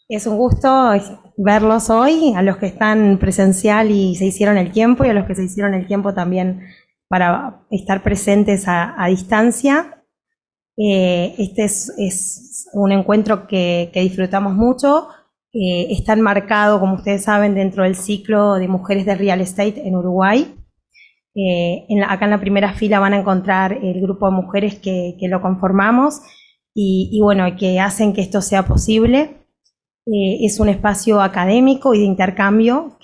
Es un gusto verlos hoy, a los que están presencial y se hicieron el tiempo, y a los que se hicieron el tiempo también para estar presentes a distancia. Este es un encuentro que disfrutamos mucho. Está enmarcado, como ustedes saben, dentro del ciclo de mujeres de real estate en Uruguay. Acá en la primera fila van a encontrar el grupo de mujeres que lo conformamos y bueno, que hacen que esto sea posible. Es un espacio académico y de intercambio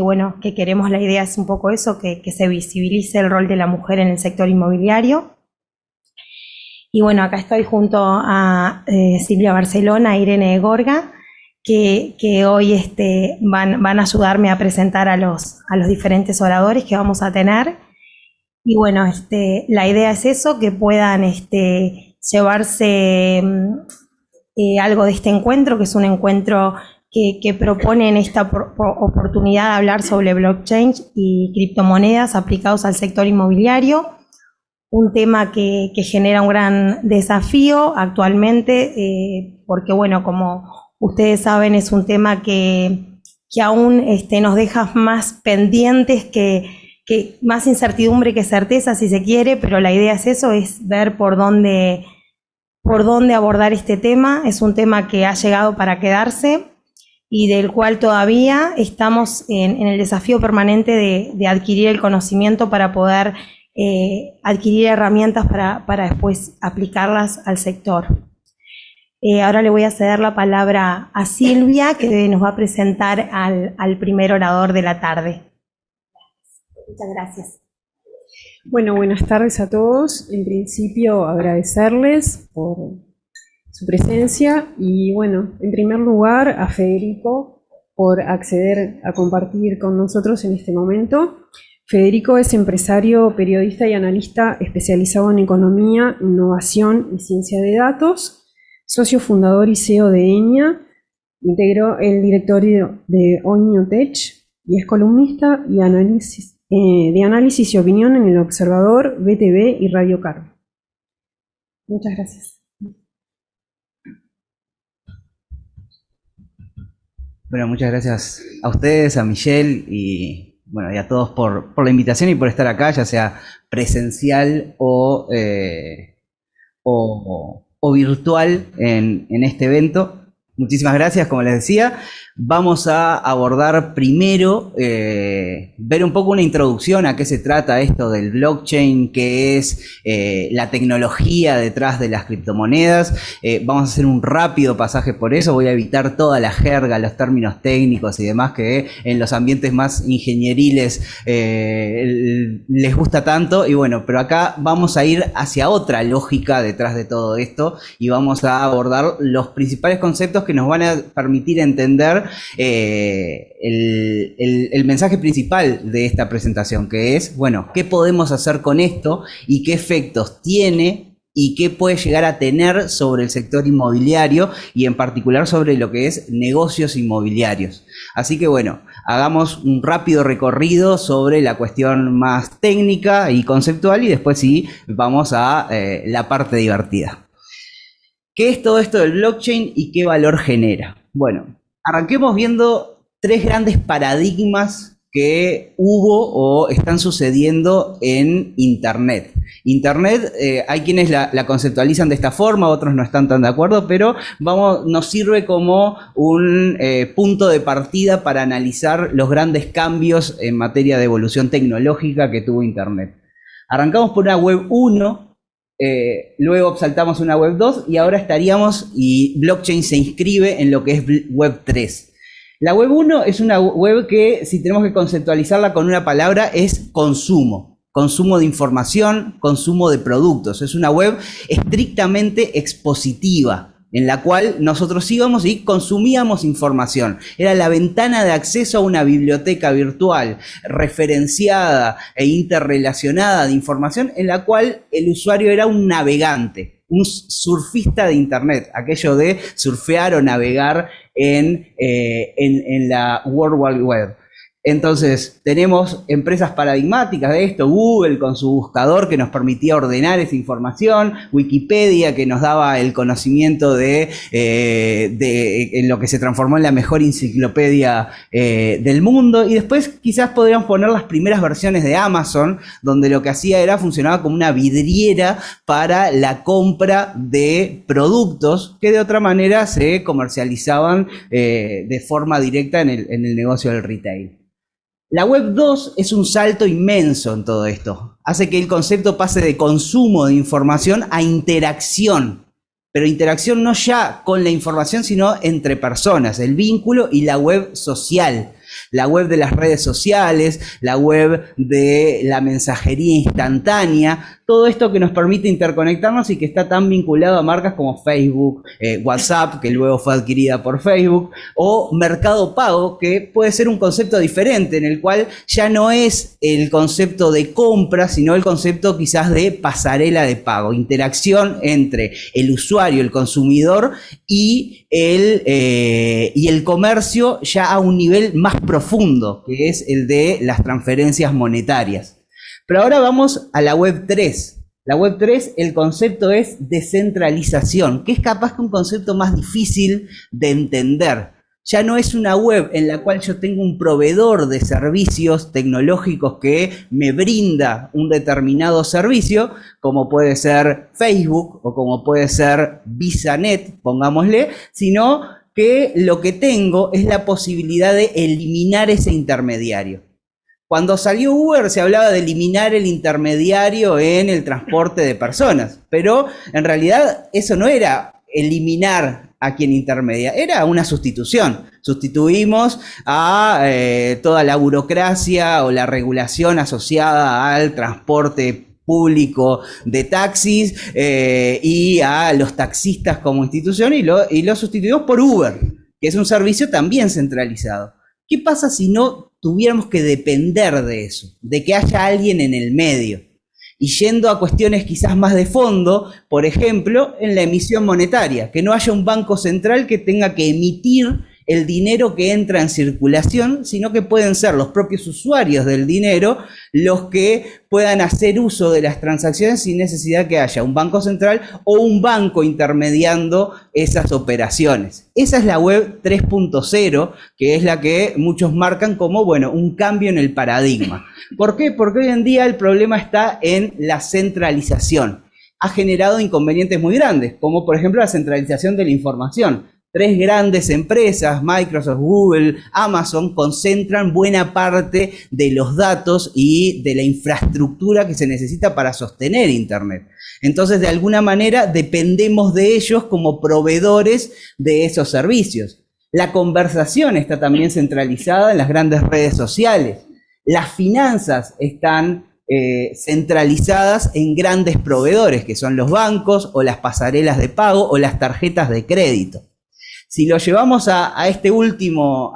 bueno, que queremos, la idea es un poco eso, que se visibilice el rol de la mujer en el sector inmobiliario. Y bueno, acá estoy junto a Silvia Barcelona e Irene Gorga, que hoy van a ayudarme a presentar a los diferentes oradores que vamos a tener. Y bueno, la idea es eso, que puedan llevarse algo de este encuentro, que es un encuentro que propone en esta oportunidad de hablar sobre blockchain y criptomonedas aplicados al sector inmobiliario, un tema que genera un gran desafío actualmente, porque bueno, como ustedes saben, es un tema que aún nos deja más pendientes que más incertidumbre que certeza, si se quiere, pero la idea es eso, es ver por dónde abordar este tema. Es un tema que ha llegado para quedarse y del cual todavía estamos en el desafío permanente de adquirir el conocimiento para poder adquirir herramientas para después aplicarlas al sector. Ahora le voy a ceder la palabra a Silvia, que nos va a presentar al primer orador de la tarde. Muchas gracias. Bueno, buenas tardes a todos. En principio, agradecerles por su presencia y, bueno, en primer lugar, a Federico por acceder a compartir con nosotros en este momento. Federico es empresario, periodista y analista especializado en economía, innovación y ciencia de datos, socio fundador y CEO de EñA, integró el directorio de OñoTech y es columnista y de análisis y opinión en El Observador, BTV y Radio Carve. Muchas gracias. Bueno, muchas gracias a ustedes, a Michelle y, bueno, y a todos por la invitación y por estar acá, ya sea presencial o virtual en este evento. Muchísimas gracias, como les decía. Vamos a abordar primero, ver un poco una introducción a qué se trata esto del blockchain, qué es la tecnología detrás de las criptomonedas. Vamos a hacer un rápido pasaje por eso, voy a evitar toda la jerga, los términos técnicos y demás que en los ambientes más ingenieriles les gusta tanto. Y bueno, pero acá vamos a ir hacia otra lógica detrás de todo esto y vamos a abordar los principales conceptos que nos van a permitir entender el mensaje principal de esta presentación, que es, bueno, ¿qué podemos hacer con esto y qué efectos tiene y qué puede llegar a tener sobre el sector inmobiliario y en particular sobre lo que es negocios inmobiliarios? Así que bueno, hagamos un rápido recorrido sobre la cuestión más técnica y conceptual y después sí vamos a la parte divertida. ¿Qué es todo esto del blockchain y qué valor genera? Bueno, arranquemos viendo tres grandes paradigmas que hubo o están sucediendo en Internet. Internet, hay quienes la conceptualizan de esta forma, otros no están tan de acuerdo, pero nos sirve como un punto de partida para analizar los grandes cambios en materia de evolución tecnológica que tuvo Internet. Arrancamos por una web 1, luego saltamos una web 2 y ahora estaríamos, y blockchain se inscribe en lo que es web 3. La web 1 es una web que, si tenemos que conceptualizarla con una palabra, es consumo. Consumo de información, consumo de productos. Es una web estrictamente expositiva, en la cual nosotros íbamos y consumíamos información. Era la ventana de acceso a una biblioteca virtual referenciada e interrelacionada de información, en la cual el usuario era un navegante, un surfista de Internet, aquello de surfear o navegar en la World Wide Web. Entonces, tenemos empresas paradigmáticas de esto, Google con su buscador que nos permitía ordenar esa información, Wikipedia que nos daba el conocimiento de en lo que se transformó en la mejor enciclopedia del mundo, y después quizás podríamos poner las primeras versiones de Amazon, donde lo que hacía era funcionaba como una vidriera para la compra de productos que de otra manera se comercializaban de forma directa en el negocio del retail. La Web 2 es un salto inmenso en todo esto. Hace que el concepto pase de consumo de información a interacción. Pero interacción no ya con la información, sino entre personas, el vínculo y la web social. La web de las redes sociales, la web de la mensajería instantánea, todo esto que nos permite interconectarnos y que está tan vinculado a marcas como Facebook, WhatsApp, que luego fue adquirida por Facebook, o Mercado Pago, que puede ser un concepto diferente, en el cual ya no es el concepto de compra, sino el concepto quizás de pasarela de pago, interacción entre el usuario, el consumidor y el comercio ya a un nivel más profundo, que es el de las transferencias monetarias. Pero ahora vamos a la Web 3. La Web 3, el concepto es descentralización, que es capaz que un concepto más difícil de entender. Ya no es una web en la cual yo tengo un proveedor de servicios tecnológicos que me brinda un determinado servicio, como puede ser Facebook o como puede ser VisaNet, pongámosle, sino que lo que tengo es la posibilidad de eliminar ese intermediario. Cuando salió Uber se hablaba de eliminar el intermediario en el transporte de personas, pero en realidad eso no era eliminar a quien intermedia, era una sustitución. Sustituimos a toda la burocracia o la regulación asociada al transporte público de taxis y a los taxistas como institución y lo sustituimos por Uber, que es un servicio también centralizado. ¿Qué pasa si no tuviéramos que depender de eso, de que haya alguien en el medio? Y yendo a cuestiones quizás más de fondo, por ejemplo, en la emisión monetaria, que no haya un banco central que tenga que emitir el dinero que entra en circulación, sino que pueden ser los propios usuarios del dinero los que puedan hacer uso de las transacciones sin necesidad que haya un banco central o un banco intermediando esas operaciones. Esa es la web 3.0, que es la que muchos marcan como, bueno, un cambio en el paradigma. ¿Por qué? Porque hoy en día el problema está en la centralización. Ha generado inconvenientes muy grandes, como por ejemplo la centralización de la información. Tres grandes empresas, Microsoft, Google, Amazon, concentran buena parte de los datos y de la infraestructura que se necesita para sostener Internet. Entonces, de alguna manera, dependemos de ellos como proveedores de esos servicios. La conversación está también centralizada en las grandes redes sociales. Las finanzas están centralizadas en grandes proveedores, que son los bancos o las pasarelas de pago o las tarjetas de crédito. Si lo llevamos a este último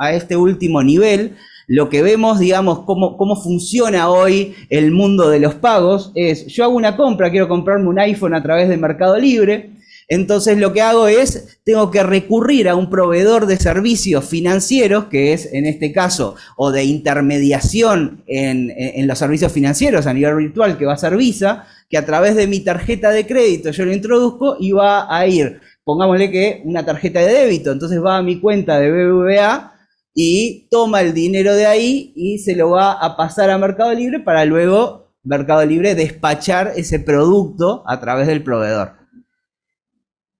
nivel, lo que vemos, digamos, cómo funciona hoy el mundo de los pagos es, yo hago una compra, quiero comprarme un iPhone a través de Mercado Libre, entonces lo que hago es, tengo que recurrir a un proveedor de servicios financieros, que es en este caso, o de intermediación en los servicios financieros a nivel virtual, que va a ser Visa, que a través de mi tarjeta de crédito yo lo introduzco y va a ir, pongámosle que una tarjeta de débito, entonces va a mi cuenta de BBVA y toma el dinero de ahí y se lo va a pasar a Mercado Libre para luego Mercado Libre despachar ese producto a través del proveedor.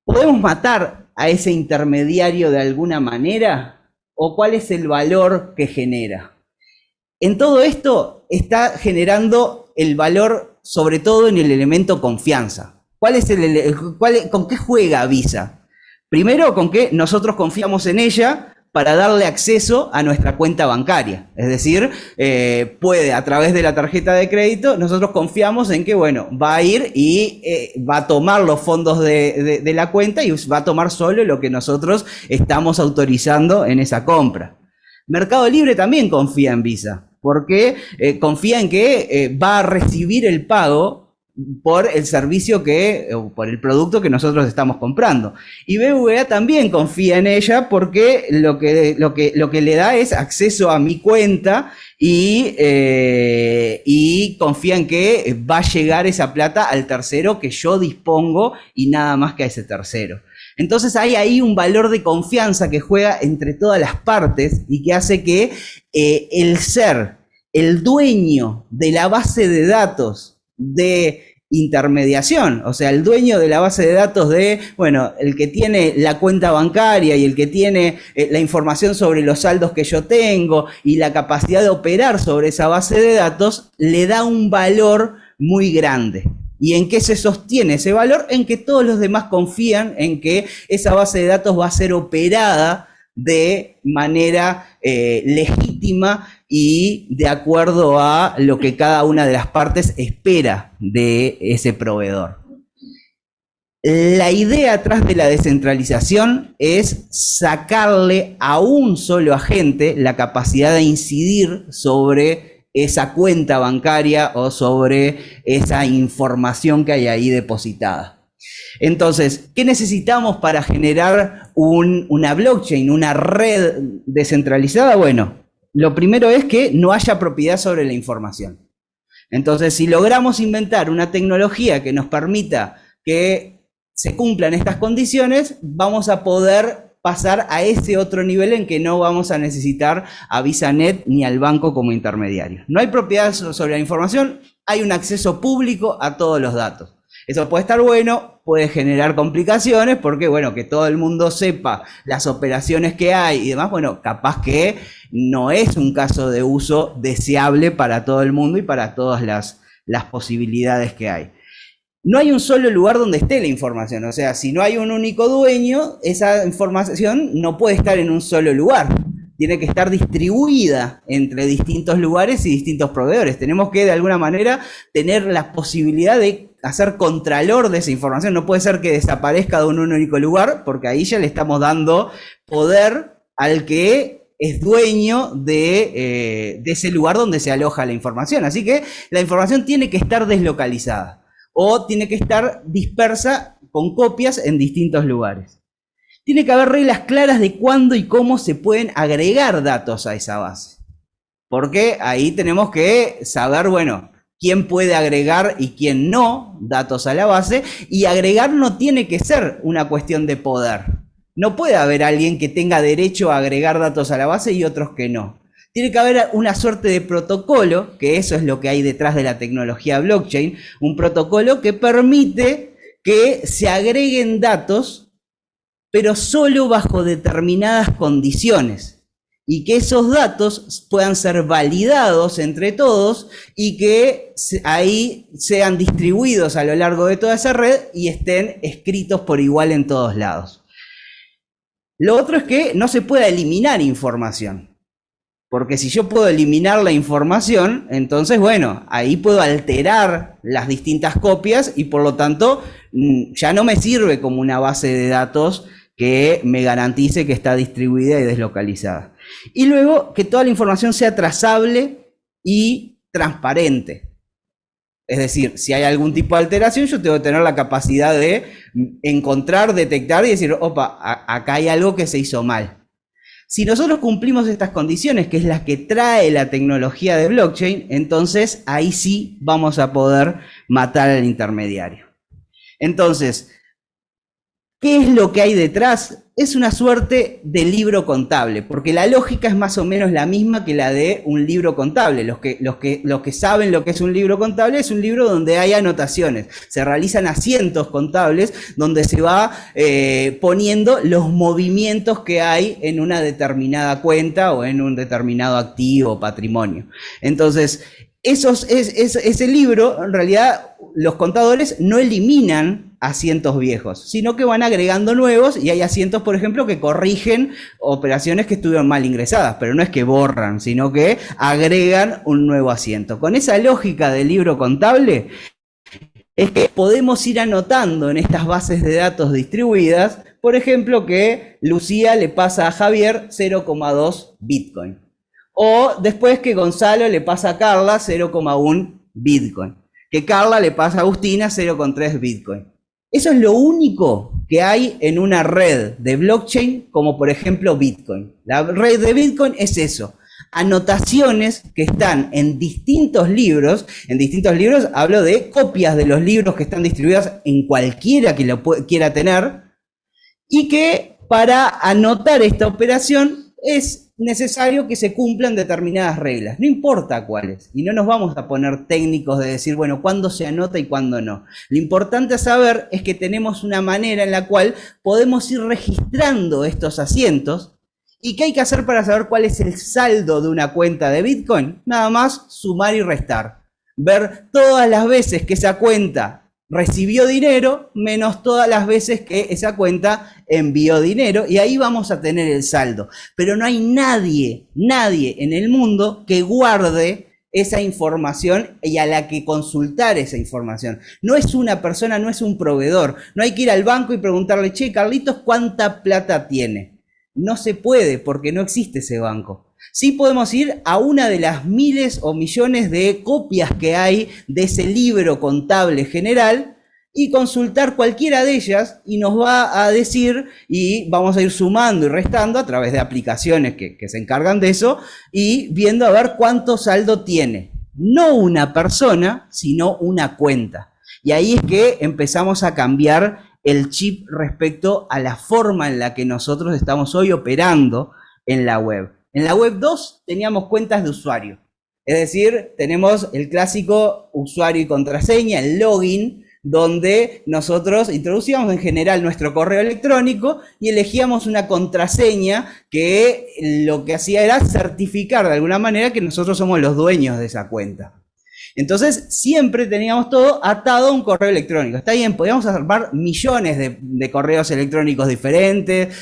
¿Podemos matar a ese intermediario de alguna manera? ¿O cuál es el valor que genera? En todo esto está generando el valor sobre todo en el elemento confianza. ¿Con qué juega Visa? Primero, con que nosotros confiamos en ella para darle acceso a nuestra cuenta bancaria. Es decir, puede a través de la tarjeta de crédito, nosotros confiamos en que, bueno, va a ir y va a tomar los fondos de la cuenta y va a tomar solo lo que nosotros estamos autorizando en esa compra. Mercado Libre también confía en Visa, porque confía en que va a recibir el pago por el servicio por el producto que nosotros estamos comprando. Y BBVA también confía en ella porque lo que le da es acceso a mi cuenta y confían que va a llegar esa plata al tercero que yo dispongo y nada más que a ese tercero. Entonces hay ahí un valor de confianza que juega entre todas las partes y que hace que el ser el dueño de la base de datos de intermediación, o sea, el dueño de la base de datos de, bueno, el que tiene la cuenta bancaria y el que tiene la información sobre los saldos que yo tengo y la capacidad de operar sobre esa base de datos, le da un valor muy grande. ¿Y en qué se sostiene ese valor? En que todos los demás confían en que esa base de datos va a ser operada de manera legítima y de acuerdo a lo que cada una de las partes espera de ese proveedor. La idea atrás de la descentralización es sacarle a un solo agente la capacidad de incidir sobre esa cuenta bancaria o sobre esa información que hay ahí depositada. Entonces, ¿qué necesitamos para generar una blockchain, una red descentralizada? Bueno, lo primero es que no haya propiedad sobre la información. Entonces, si logramos inventar una tecnología que nos permita que se cumplan estas condiciones, vamos a poder pasar a ese otro nivel en que no vamos a necesitar a VisaNet ni al banco como intermediario. No hay propiedad sobre la información, hay un acceso público a todos los datos. Eso puede estar bueno, puede generar complicaciones porque, bueno, que todo el mundo sepa las operaciones que hay y demás, bueno, capaz que no es un caso de uso deseable para todo el mundo y para todas las posibilidades que hay. No hay un solo lugar donde esté la información, o sea, si no hay un único dueño, esa información no puede estar en un solo lugar. Tiene que estar distribuida entre distintos lugares y distintos proveedores. Tenemos que, de alguna manera, tener la posibilidad de hacer contralor de esa información. No puede ser que desaparezca de un único lugar, porque ahí ya le estamos dando poder al que es dueño de ese lugar donde se aloja la información. Así que la información tiene que estar deslocalizada o tiene que estar dispersa con copias en distintos lugares. Tiene que haber reglas claras de cuándo y cómo se pueden agregar datos a esa base. Porque ahí tenemos que saber, bueno, quién puede agregar y quién no datos a la base. Y agregar no tiene que ser una cuestión de poder. No puede haber alguien que tenga derecho a agregar datos a la base y otros que no. Tiene que haber una suerte de protocolo, que eso es lo que hay detrás de la tecnología blockchain, un protocolo que permite que se agreguen datos pero solo bajo determinadas condiciones, y que esos datos puedan ser validados entre todos y que ahí sean distribuidos a lo largo de toda esa red y estén escritos por igual en todos lados. Lo otro es que no se pueda eliminar información, porque si yo puedo eliminar la información, entonces, bueno, ahí puedo alterar las distintas copias y por lo tanto ya no me sirve como una base de datos que me garantice que está distribuida y deslocalizada. Y luego que toda la información sea trazable y transparente. Es decir, si hay algún tipo de alteración, yo tengo que tener la capacidad de encontrar, detectar y decir, opa, acá hay algo que se hizo mal. Si nosotros cumplimos estas condiciones, que es las que trae la tecnología de blockchain, entonces ahí sí vamos a poder matar al intermediario. Entonces, ¿qué es lo que hay detrás? Es una suerte de libro contable, porque la lógica es más o menos la misma que la de un libro contable. Los que saben lo que es un libro contable, es un libro donde hay anotaciones. Se realizan asientos contables donde se va poniendo los movimientos que hay en una determinada cuenta o en un determinado activo o patrimonio. Entonces, ese libro, en realidad, los contadores no eliminan asientos viejos, sino que van agregando nuevos y hay asientos, por ejemplo, que corrigen operaciones que estuvieron mal ingresadas, pero no es que borran, sino que agregan un nuevo asiento. Con esa lógica del libro contable, es que podemos ir anotando en estas bases de datos distribuidas, por ejemplo, que Lucía le pasa a Javier 0,2 Bitcoin. O después que Gonzalo le pasa a Carla 0,1 Bitcoin. Que Carla le pasa a Agustina 0,3 Bitcoin. Eso es lo único que hay en una red de blockchain, como por ejemplo Bitcoin. La red de Bitcoin es eso. anotaciones que están en distintos libros hablo de copias de los libros que están distribuidas en cualquiera que lo quiera tener, y que para anotar esta operación es necesario que se cumplan determinadas reglas, no importa cuáles, y no nos vamos a poner técnicos de decir, bueno, cuándo se anota y cuándo no. Lo importante a saber es que tenemos una manera en la cual podemos ir registrando estos asientos. ¿Y qué hay que hacer para saber cuál es el saldo de una cuenta de Bitcoin? Nada más sumar y restar. Ver todas las veces que esa cuenta recibió dinero menos todas las veces que esa cuenta envió dinero, y ahí vamos a tener el saldo. Pero no hay nadie en el mundo que guarde esa información y a la que consultar esa información. No es una persona, no es un proveedor. No hay que ir al banco y preguntarle, che, Carlitos, ¿cuánta plata tiene? No se puede, porque no existe ese banco. Sí podemos ir a una de las miles o millones de copias que hay de ese libro contable general y consultar cualquiera de ellas, y nos va a decir, y vamos a ir sumando y restando a través de aplicaciones que se encargan de eso, y viendo a ver cuánto saldo tiene. No una persona, sino una cuenta. Y ahí es que empezamos a cambiar el chip respecto a la forma en la que nosotros estamos hoy operando en la web. En la web 2 teníamos cuentas de usuario, es decir, tenemos el clásico usuario y contraseña, el login, donde nosotros introducíamos en general nuestro correo electrónico y elegíamos una contraseña que lo que hacía era certificar de alguna manera que nosotros somos los dueños de esa cuenta. Entonces, siempre teníamos todo atado a un correo electrónico. Está bien, podíamos armar millones de correos electrónicos diferentes,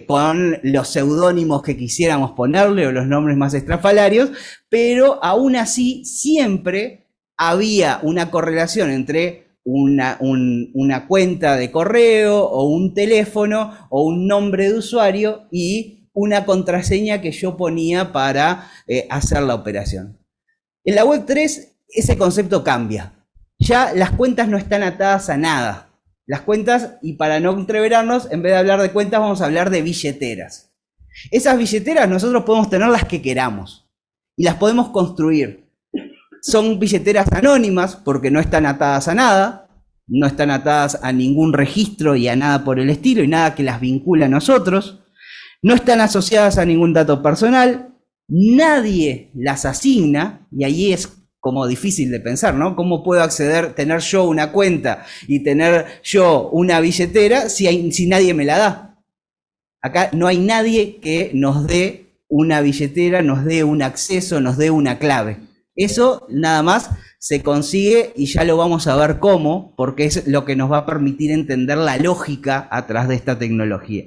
con los seudónimos que quisiéramos ponerle o los nombres más estrafalarios, pero aún así siempre había una correlación entre una cuenta de correo o un teléfono o un nombre de usuario y una contraseña que yo ponía para hacer la operación. En la web 3 ese concepto cambia. Ya las cuentas no están atadas a nada. Las cuentas, y para no entreverarnos, en vez de hablar de cuentas vamos a hablar de billeteras. Esas billeteras nosotros podemos tener las que queramos y las podemos construir. Son billeteras anónimas porque no están atadas a nada, no están atadas a ningún registro y a nada por el estilo y nada que las vincula a nosotros. No están asociadas a ningún dato personal. Nadie las asigna, y ahí es como difícil de pensar, ¿no? ¿Cómo puedo acceder, tener yo una cuenta y tener yo una billetera si nadie me la da? Acá no hay nadie que nos dé una billetera, nos dé un acceso, nos dé una clave. Eso nada más se consigue, y ya lo vamos a ver cómo, porque es lo que nos va a permitir entender la lógica atrás de esta tecnología.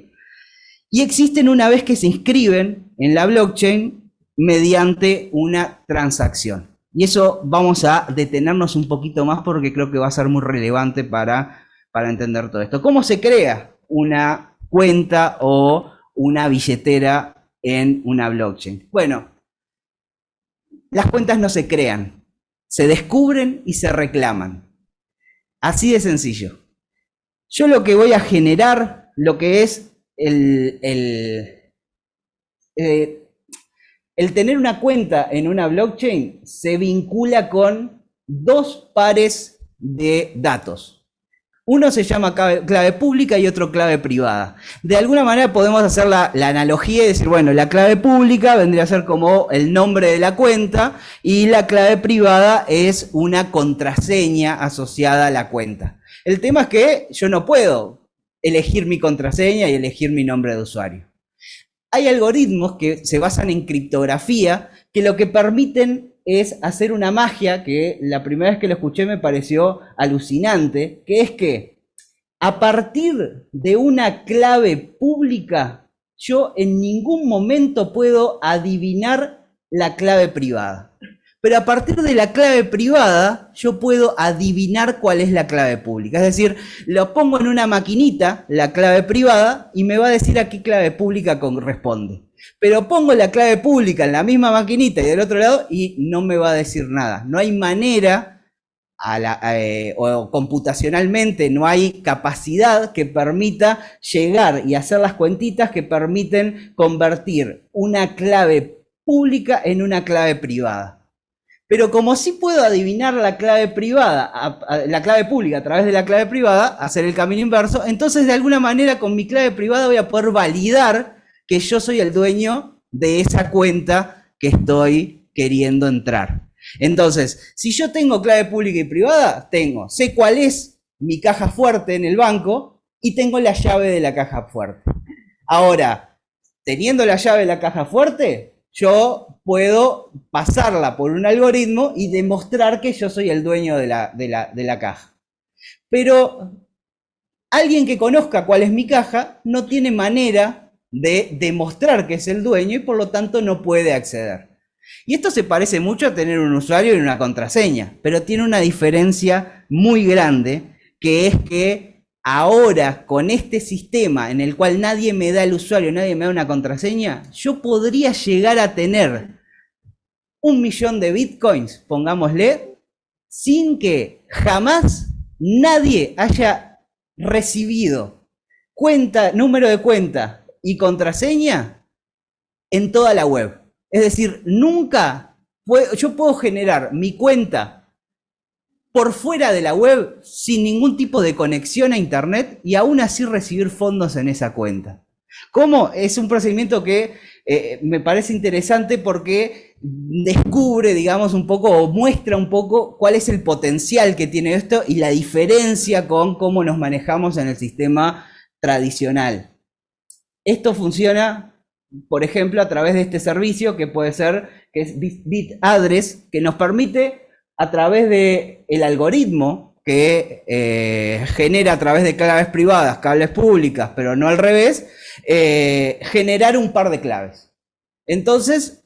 Y existen una vez que se inscriben en la blockchain mediante una transacción. Y eso vamos a detenernos un poquito más porque creo que va a ser muy relevante para entender todo esto. ¿Cómo se crea una cuenta o una billetera en una blockchain? Bueno, las cuentas no se crean, se descubren y se reclaman. Así de sencillo. Yo lo que voy a generar, lo que es el tener una cuenta en una blockchain se vincula con dos pares de datos. Uno se llama clave pública y otro clave privada. De alguna manera podemos hacer la analogía y decir, bueno, la clave pública vendría a ser como el nombre de la cuenta y la clave privada es una contraseña asociada a la cuenta. El tema es que yo no puedo elegir mi contraseña y elegir mi nombre de usuario. Hay algoritmos que se basan en criptografía que lo que permiten es hacer una magia que la primera vez que lo escuché me pareció alucinante, que es que a partir de una clave pública yo en ningún momento puedo adivinar la clave privada. Pero a partir de la clave privada, yo puedo adivinar cuál es la clave pública. Es decir, lo pongo en una maquinita, la clave privada, y me va a decir a qué clave pública corresponde. Pero pongo la clave pública en la misma maquinita y del otro lado, y no me va a decir nada. No hay manera, o computacionalmente, no hay capacidad que permita llegar y hacer las cuentitas que permiten convertir una clave pública en una clave privada. Pero como sí puedo adivinar la clave privada, la clave pública a través de la clave privada, hacer el camino inverso, entonces de alguna manera con mi clave privada voy a poder validar que yo soy el dueño de esa cuenta que estoy queriendo entrar. Entonces, si yo tengo clave pública y privada, sé cuál es mi caja fuerte en el banco y tengo la llave de la caja fuerte. Ahora, teniendo la llave de la caja fuerte, yo puedo pasarla por un algoritmo y demostrar que yo soy el dueño de la caja. Pero alguien que conozca cuál es mi caja no tiene manera de demostrar que es el dueño y por lo tanto no puede acceder. Y esto se parece mucho a tener un usuario y una contraseña, pero tiene una diferencia muy grande, que es que ahora con este sistema en el cual nadie me da el usuario, nadie me da una contraseña, yo podría llegar a tener 1 millón de bitcoins, pongámosle, sin que jamás nadie haya recibido número de cuenta y contraseña en toda la web. Es decir, nunca yo puedo generar mi cuenta por fuera de la web sin ningún tipo de conexión a internet y aún así recibir fondos en esa cuenta. ¿Cómo? Es un procedimiento que me parece interesante porque descubre, digamos, un poco o muestra un poco cuál es el potencial que tiene esto y la diferencia con cómo nos manejamos en el sistema tradicional. Esto funciona, por ejemplo, a través de este servicio que es BitAddress, que nos permite a través del algoritmo que genera a través de claves privadas, claves públicas, pero no al revés, generar un par de claves. Entonces,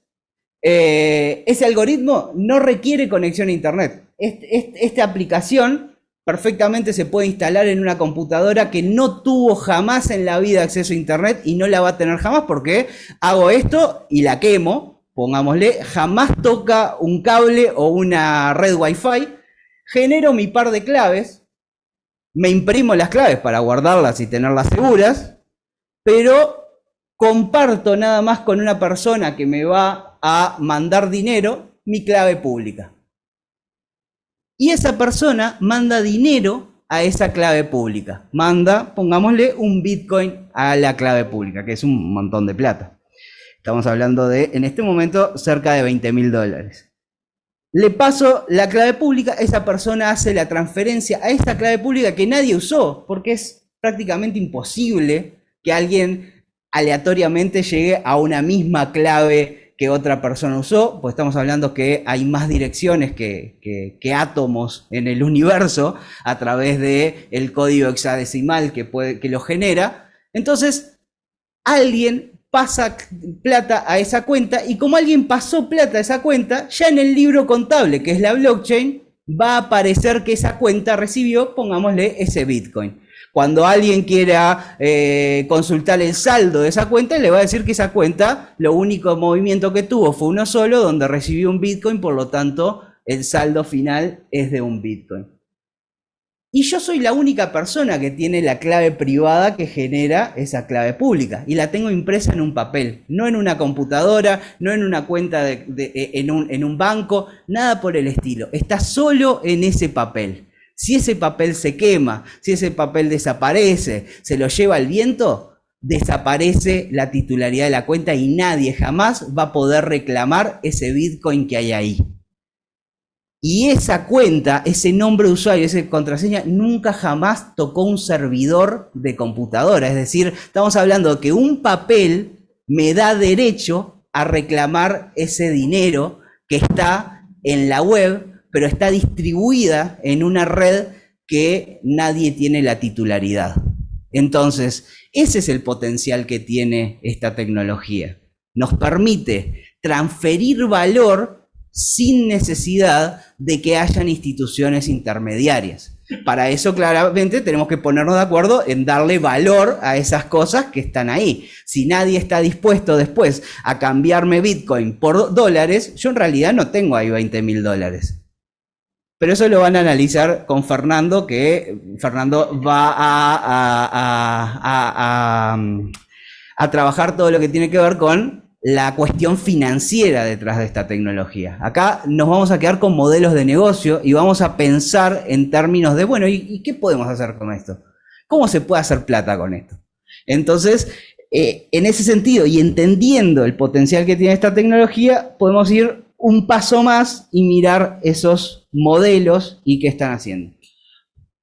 ese algoritmo no requiere conexión a internet. Esta aplicación perfectamente se puede instalar en una computadora que no tuvo jamás en la vida acceso a internet y no la va a tener jamás porque hago esto y la quemo, pongámosle, jamás toca un cable o una red Wi-Fi, genero mi par de claves, me imprimo las claves para guardarlas y tenerlas seguras, pero comparto nada más con una persona que me va a mandar dinero mi clave pública. Y esa persona manda dinero a esa clave pública. Manda, pongámosle, un Bitcoin a la clave pública, que es un montón de plata. Estamos hablando de, en este momento, cerca de $20.000. Le paso la clave pública, esa persona hace la transferencia a esta clave pública que nadie usó, porque es prácticamente imposible que alguien aleatoriamente llegue a una misma clave que otra persona usó, pues estamos hablando que hay más direcciones que átomos en el universo a través del código hexadecimal que lo genera. Entonces, alguien pasa plata a esa cuenta y como alguien pasó plata a esa cuenta, ya en el libro contable, que es la blockchain, va a aparecer que esa cuenta recibió, pongámosle, ese Bitcoin. Cuando alguien quiera consultar el saldo de esa cuenta, le va a decir que esa cuenta, lo único movimiento que tuvo fue uno solo, donde recibió un Bitcoin, por lo tanto, el saldo final es de un Bitcoin. Y yo soy la única persona que tiene la clave privada que genera esa clave pública. Y la tengo impresa en un papel, no en una computadora, no en una cuenta en un banco, nada por el estilo. Está solo en ese papel. Si ese papel se quema, si ese papel desaparece, se lo lleva el viento, desaparece la titularidad de la cuenta y nadie jamás va a poder reclamar ese Bitcoin que hay ahí. Y esa cuenta, ese nombre de usuario, esa contraseña, nunca jamás tocó un servidor de computadora. Es decir, estamos hablando de que un papel me da derecho a reclamar ese dinero que está en la web, pero está distribuida en una red que nadie tiene la titularidad. Entonces, ese es el potencial que tiene esta tecnología. Nos permite transferir valor sin necesidad de que hayan instituciones intermediarias. Para eso, claramente, tenemos que ponernos de acuerdo en darle valor a esas cosas que están ahí. Si nadie está dispuesto después a cambiarme Bitcoin por dólares, yo en realidad no tengo ahí $20.000. Pero eso lo van a analizar con Fernando, que Fernando va a trabajar todo lo que tiene que ver con la cuestión financiera detrás de esta tecnología. Acá nos vamos a quedar con modelos de negocio y vamos a pensar en términos de, bueno, ¿y qué podemos hacer con esto? ¿Cómo se puede hacer plata con esto? Entonces, en ese sentido y entendiendo el potencial que tiene esta tecnología, podemos ir un paso más y mirar esos modelos y qué están haciendo.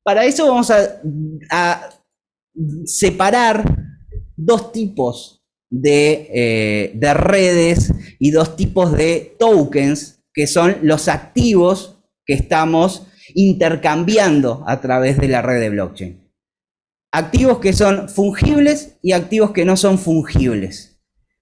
Para eso vamos a separar dos tipos de redes y dos tipos de tokens, que son los activos que estamos intercambiando a través de la red de blockchain. Activos que son fungibles y activos que no son fungibles.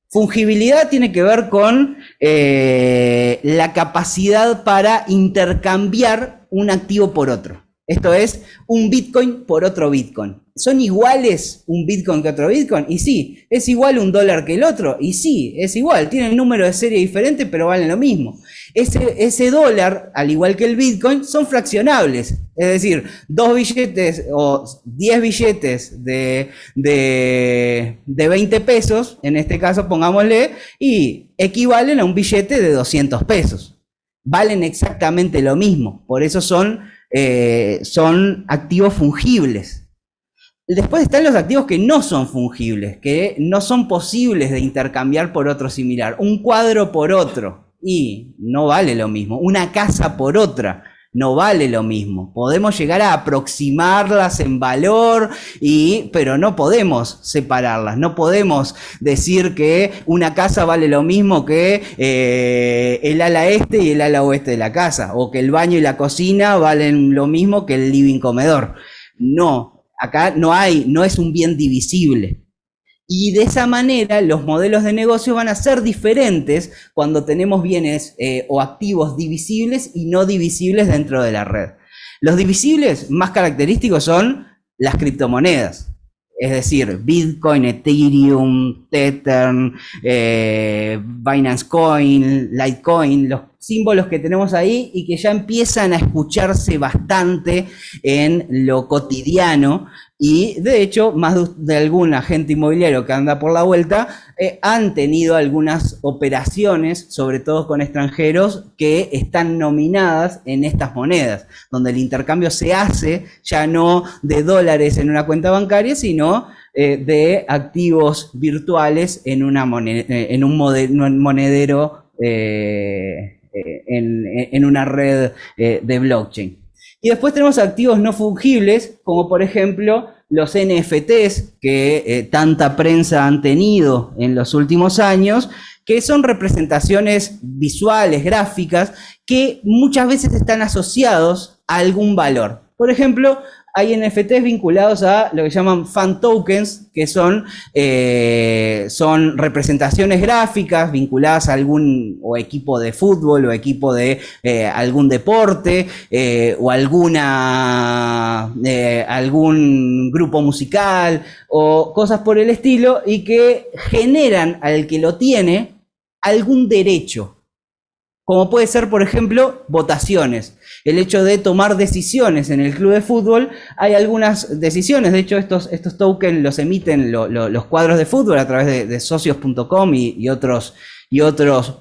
Fungibilidad tiene que ver con la capacidad para intercambiar un activo por otro. Esto es, un Bitcoin por otro Bitcoin. ¿Son iguales un Bitcoin que otro Bitcoin? Y sí. ¿Es igual un dólar que el otro? Y sí, es igual. Tienen número de serie diferente, pero valen lo mismo. Ese dólar, al igual que el Bitcoin, son fraccionables. Es decir, 2 billetes o 10 billetes de 20 pesos, en este caso pongámosle, y equivalen a un billete de 200 pesos. Valen exactamente lo mismo. Por eso son activos fungibles. Después están los activos que no son fungibles, que no son posibles de intercambiar por otro similar. Un cuadro por otro, y no vale lo mismo. Una casa por otra, no vale lo mismo. Podemos llegar a aproximarlas en valor, pero no podemos separarlas. No podemos decir que una casa vale lo mismo que el ala este y el ala oeste de la casa, o que el baño y la cocina valen lo mismo que el living comedor. No. Acá no es un bien divisible. Y de esa manera los modelos de negocio van a ser diferentes cuando tenemos bienes o activos divisibles y no divisibles dentro de la red. Los divisibles más característicos son las criptomonedas. Es decir, Bitcoin, Ethereum, Tether, Binance Coin, Litecoin, los símbolos que tenemos ahí y que ya empiezan a escucharse bastante en lo cotidiano. Y de hecho, más de algún agente inmobiliario que anda por la vuelta han tenido algunas operaciones, sobre todo con extranjeros, que están nominadas en estas monedas, donde el intercambio se hace ya no de dólares en una cuenta bancaria, sino de activos virtuales en un monedero, en una red de blockchain. Y después tenemos activos no fungibles, como por ejemplo los NFTs, que tanta prensa han tenido en los últimos años, que son representaciones visuales, gráficas, que muchas veces están asociados a algún valor. Por ejemplo, hay NFTs vinculados a lo que llaman fan tokens, que son representaciones gráficas vinculadas a algún equipo de fútbol o equipo de algún deporte o algún grupo musical o cosas por el estilo, y que generan al que lo tiene algún derecho. Como puede ser, por ejemplo, votaciones. El hecho de tomar decisiones en el club de fútbol, hay algunas decisiones. De hecho, estos tokens los emiten los cuadros de fútbol a través de socios.com y otros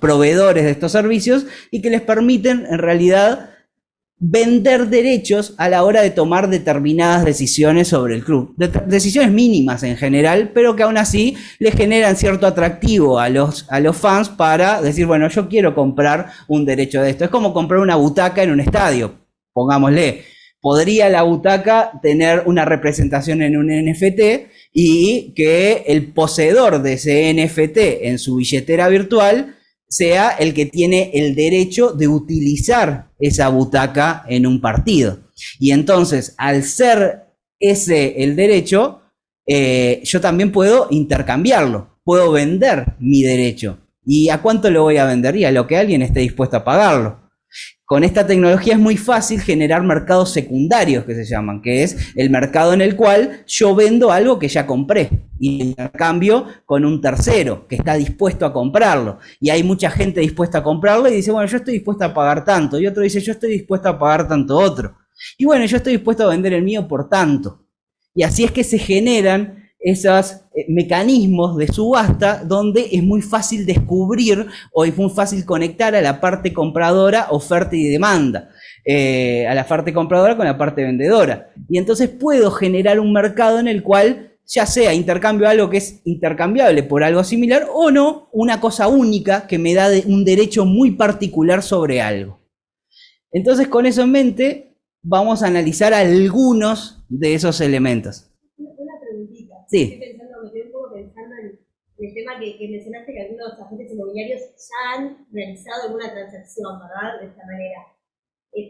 proveedores de estos servicios, y que les permiten, en realidad, vender derechos a la hora de tomar determinadas decisiones sobre el club. Decisiones mínimas en general, pero que aún así les generan cierto atractivo a los fans para decir, bueno, yo quiero comprar un derecho de esto. Es como comprar una butaca en un estadio, pongámosle. ¿Podría la butaca tener una representación en un NFT y que el poseedor de ese NFT en su billetera virtual sea el que tiene el derecho de utilizar esa butaca en un partido? Y entonces, al ser ese el derecho, yo también puedo intercambiarlo, puedo vender mi derecho. ¿Y a cuánto lo voy a vender? Y a lo que alguien esté dispuesto a pagarlo. Con esta tecnología es muy fácil generar mercados secundarios, que se llaman, que es el mercado en el cual yo vendo algo que ya compré y intercambio con un tercero que está dispuesto a comprarlo. Y hay mucha gente dispuesta a comprarlo y dice, bueno, yo estoy dispuesto a pagar tanto. Y otro dice, yo estoy dispuesto a pagar tanto otro. Y bueno, yo estoy dispuesto a vender el mío por tanto. Y así es que se generan esos mecanismos de subasta donde es muy fácil descubrir o es muy fácil conectar a la parte compradora, oferta y demanda, a la parte compradora con la parte vendedora. Y entonces puedo generar un mercado en el cual ya sea intercambio algo que es intercambiable por algo similar o no, una cosa única que me da un derecho muy particular sobre algo. Entonces, con eso en mente, vamos a analizar algunos de esos elementos. Una preguntita. Sí. Me quedé un poco pensando en el tema que mencionaste que algunos agentes inmobiliarios ya han realizado alguna transacción, ¿verdad? De esta manera.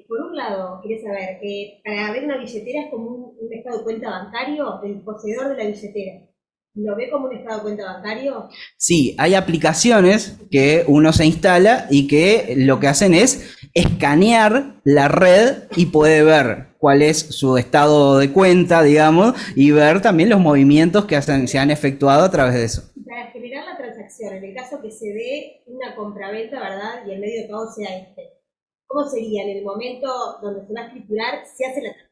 Por un lado, quería saber, para ver una billetera es como un estado de cuenta bancario, el poseedor de la billetera. ¿Lo ve como un estado de cuenta bancario? Sí, hay aplicaciones que uno se instala y que lo que hacen es escanear la red y puede ver cuál es su estado de cuenta, digamos, y ver también los movimientos que se han efectuado a través de eso. Para generar la transacción, en el caso que se dé una compraventa, ¿verdad? Y el medio de pago sea este. ¿Cómo sería en el momento donde se va a escriturar? ¿Se hace la transacción?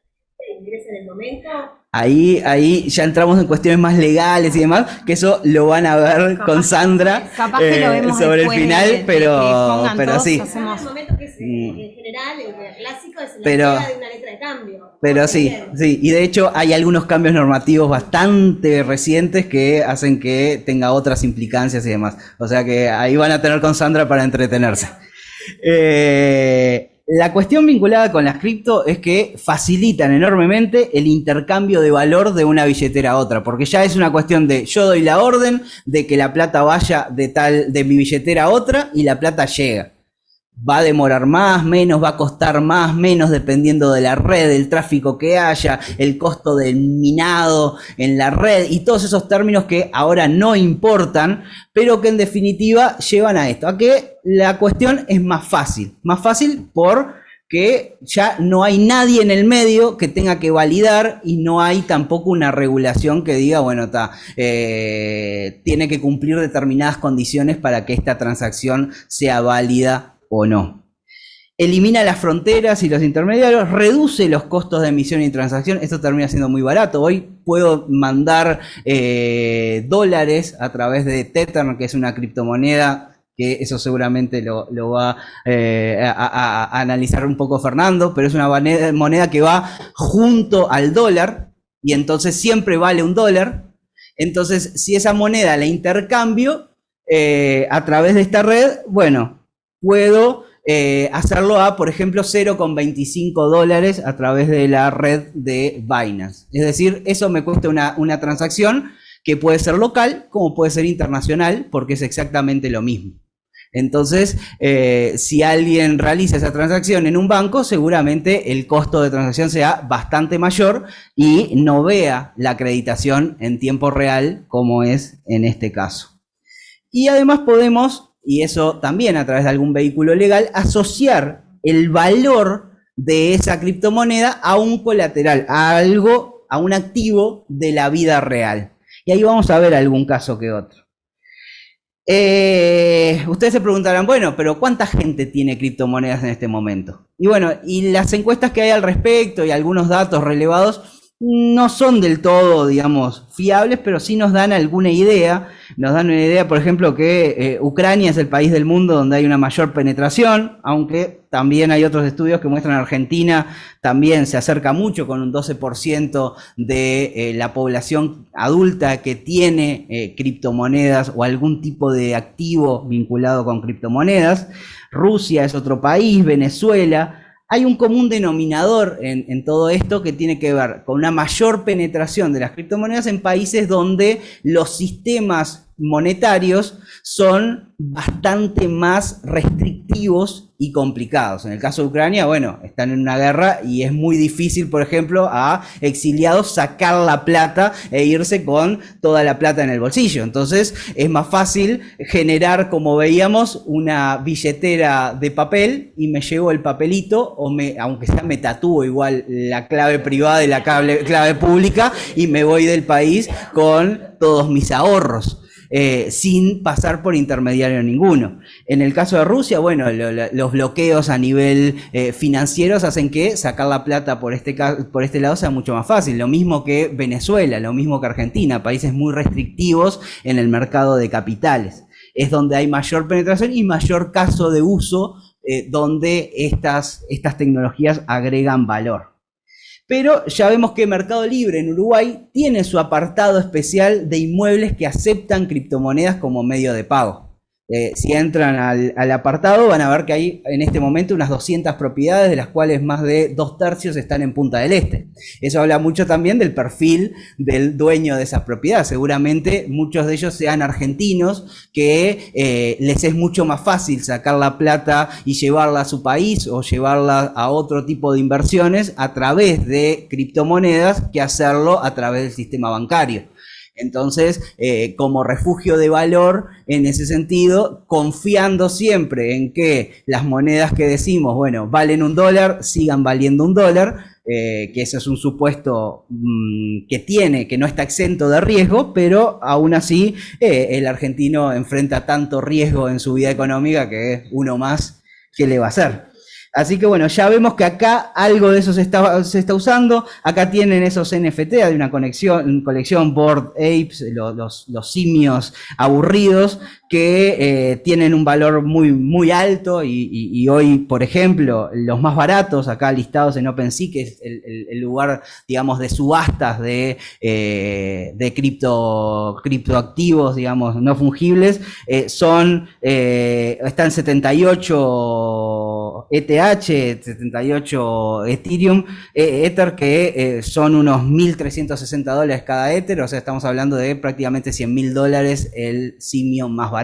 ¿Ingresa en el momento? Ahí ya entramos en cuestiones más legales y demás, que eso lo van a ver con Sandra Capaz que lo vemos sobre el después final, de que pero todos, sí. El momento que es, en general, el clásico es la Pero- entrega de una letra de cambio. Pero sí, y de hecho hay algunos cambios normativos bastante recientes que hacen que tenga otras implicancias y demás. O sea que ahí van a tener con Sandra para entretenerse. La cuestión vinculada con las cripto es que facilitan enormemente el intercambio de valor de una billetera a otra, porque ya es una cuestión de yo doy la orden de que la plata vaya de mi billetera a otra y la plata llega. Va a demorar más, menos, va a costar más, menos, dependiendo de la red, el tráfico que haya, el costo del minado en la red y todos esos términos que ahora no importan, pero que en definitiva llevan a esto, a que la cuestión es más fácil porque ya no hay nadie en el medio que tenga que validar y no hay tampoco una regulación que diga, bueno, tiene que cumplir determinadas condiciones para que esta transacción sea válida o no. Elimina las fronteras y los intermediarios, reduce los costos de emisión y transacción. Esto termina siendo muy barato. Hoy puedo mandar dólares a través de Tether, que es una criptomoneda, que eso seguramente lo va a analizar un poco Fernando, pero es una moneda que va junto al dólar y entonces siempre vale $1. Entonces, si esa moneda la intercambio a través de esta red, bueno, puedo hacerlo a, por ejemplo, $0,25 a través de la red de Binance. Es decir, eso me cuesta una transacción que puede ser local como puede ser internacional, porque es exactamente lo mismo. Entonces, si alguien realiza esa transacción en un banco, seguramente el costo de transacción sea bastante mayor y no vea la acreditación en tiempo real como es en este caso. Y además podemos, y eso también a través de algún vehículo legal, asociar el valor de esa criptomoneda a un colateral, a un activo de la vida real. Y ahí vamos a ver algún caso que otro. Ustedes se preguntarán, bueno, pero ¿cuánta gente tiene criptomonedas en este momento? Y bueno, y las encuestas que hay al respecto y algunos datos relevados no son del todo, digamos, fiables, pero sí nos dan alguna idea. Nos dan una idea, por ejemplo, que Ucrania es el país del mundo donde hay una mayor penetración, aunque también hay otros estudios que muestran que Argentina también se acerca mucho, con un 12% de la población adulta que tiene criptomonedas o algún tipo de activo vinculado con criptomonedas. Rusia es otro país, Venezuela. Hay un común denominador en todo esto que tiene que ver con una mayor penetración de las criptomonedas en países donde los sistemas monetarios son bastante más restrictivos y complicados. En el caso de Ucrania, bueno, están en una guerra y es muy difícil, por ejemplo, a exiliados sacar la plata e irse con toda la plata en el bolsillo. Entonces, es más fácil generar, como veíamos, una billetera de papel y me llevo el papelito, o aunque sea me tatúo igual la clave privada y la clave pública y me voy del país con todos mis ahorros. sin pasar por intermediario ninguno. En el caso de Rusia, bueno, los bloqueos a nivel financieros hacen que sacar la plata por este lado sea mucho más fácil. Lo mismo que Venezuela, lo mismo que Argentina, países muy restrictivos en el mercado de capitales. Es donde hay mayor penetración y mayor caso de uso, donde estas tecnologías agregan valor. Pero ya vemos que Mercado Libre en Uruguay tiene su apartado especial de inmuebles que aceptan criptomonedas como medio de pago. Si entran al apartado van a ver que hay en este momento unas 200 propiedades, de las cuales más de 2/3 están en Punta del Este. Eso habla mucho también del perfil del dueño de esas propiedades. Seguramente muchos de ellos sean argentinos, que les es mucho más fácil sacar la plata y llevarla a su país o llevarla a otro tipo de inversiones a través de criptomonedas que hacerlo a través del sistema bancario. Entonces, como refugio de valor, en ese sentido, confiando siempre en que las monedas que decimos, bueno, valen $1, sigan valiendo $1, que eso es un supuesto que no está exento de riesgo, pero aún así el argentino enfrenta tanto riesgo en su vida económica que uno más, ¿qué le va a hacer? Así que bueno, ya vemos que acá algo de eso se está usando. Acá tienen esos NFT, hay una colección Bored Apes, los simios aburridos, que tienen un valor muy, muy alto y hoy, por ejemplo, los más baratos, acá listados en OpenSea, que es el lugar, digamos, de subastas de criptoactivos, digamos, no fungibles, están 78 ETH, 78 Ethereum, Ether, que son unos $1.360 cada Ether, o sea, estamos hablando de prácticamente $100.000 el simio más barato.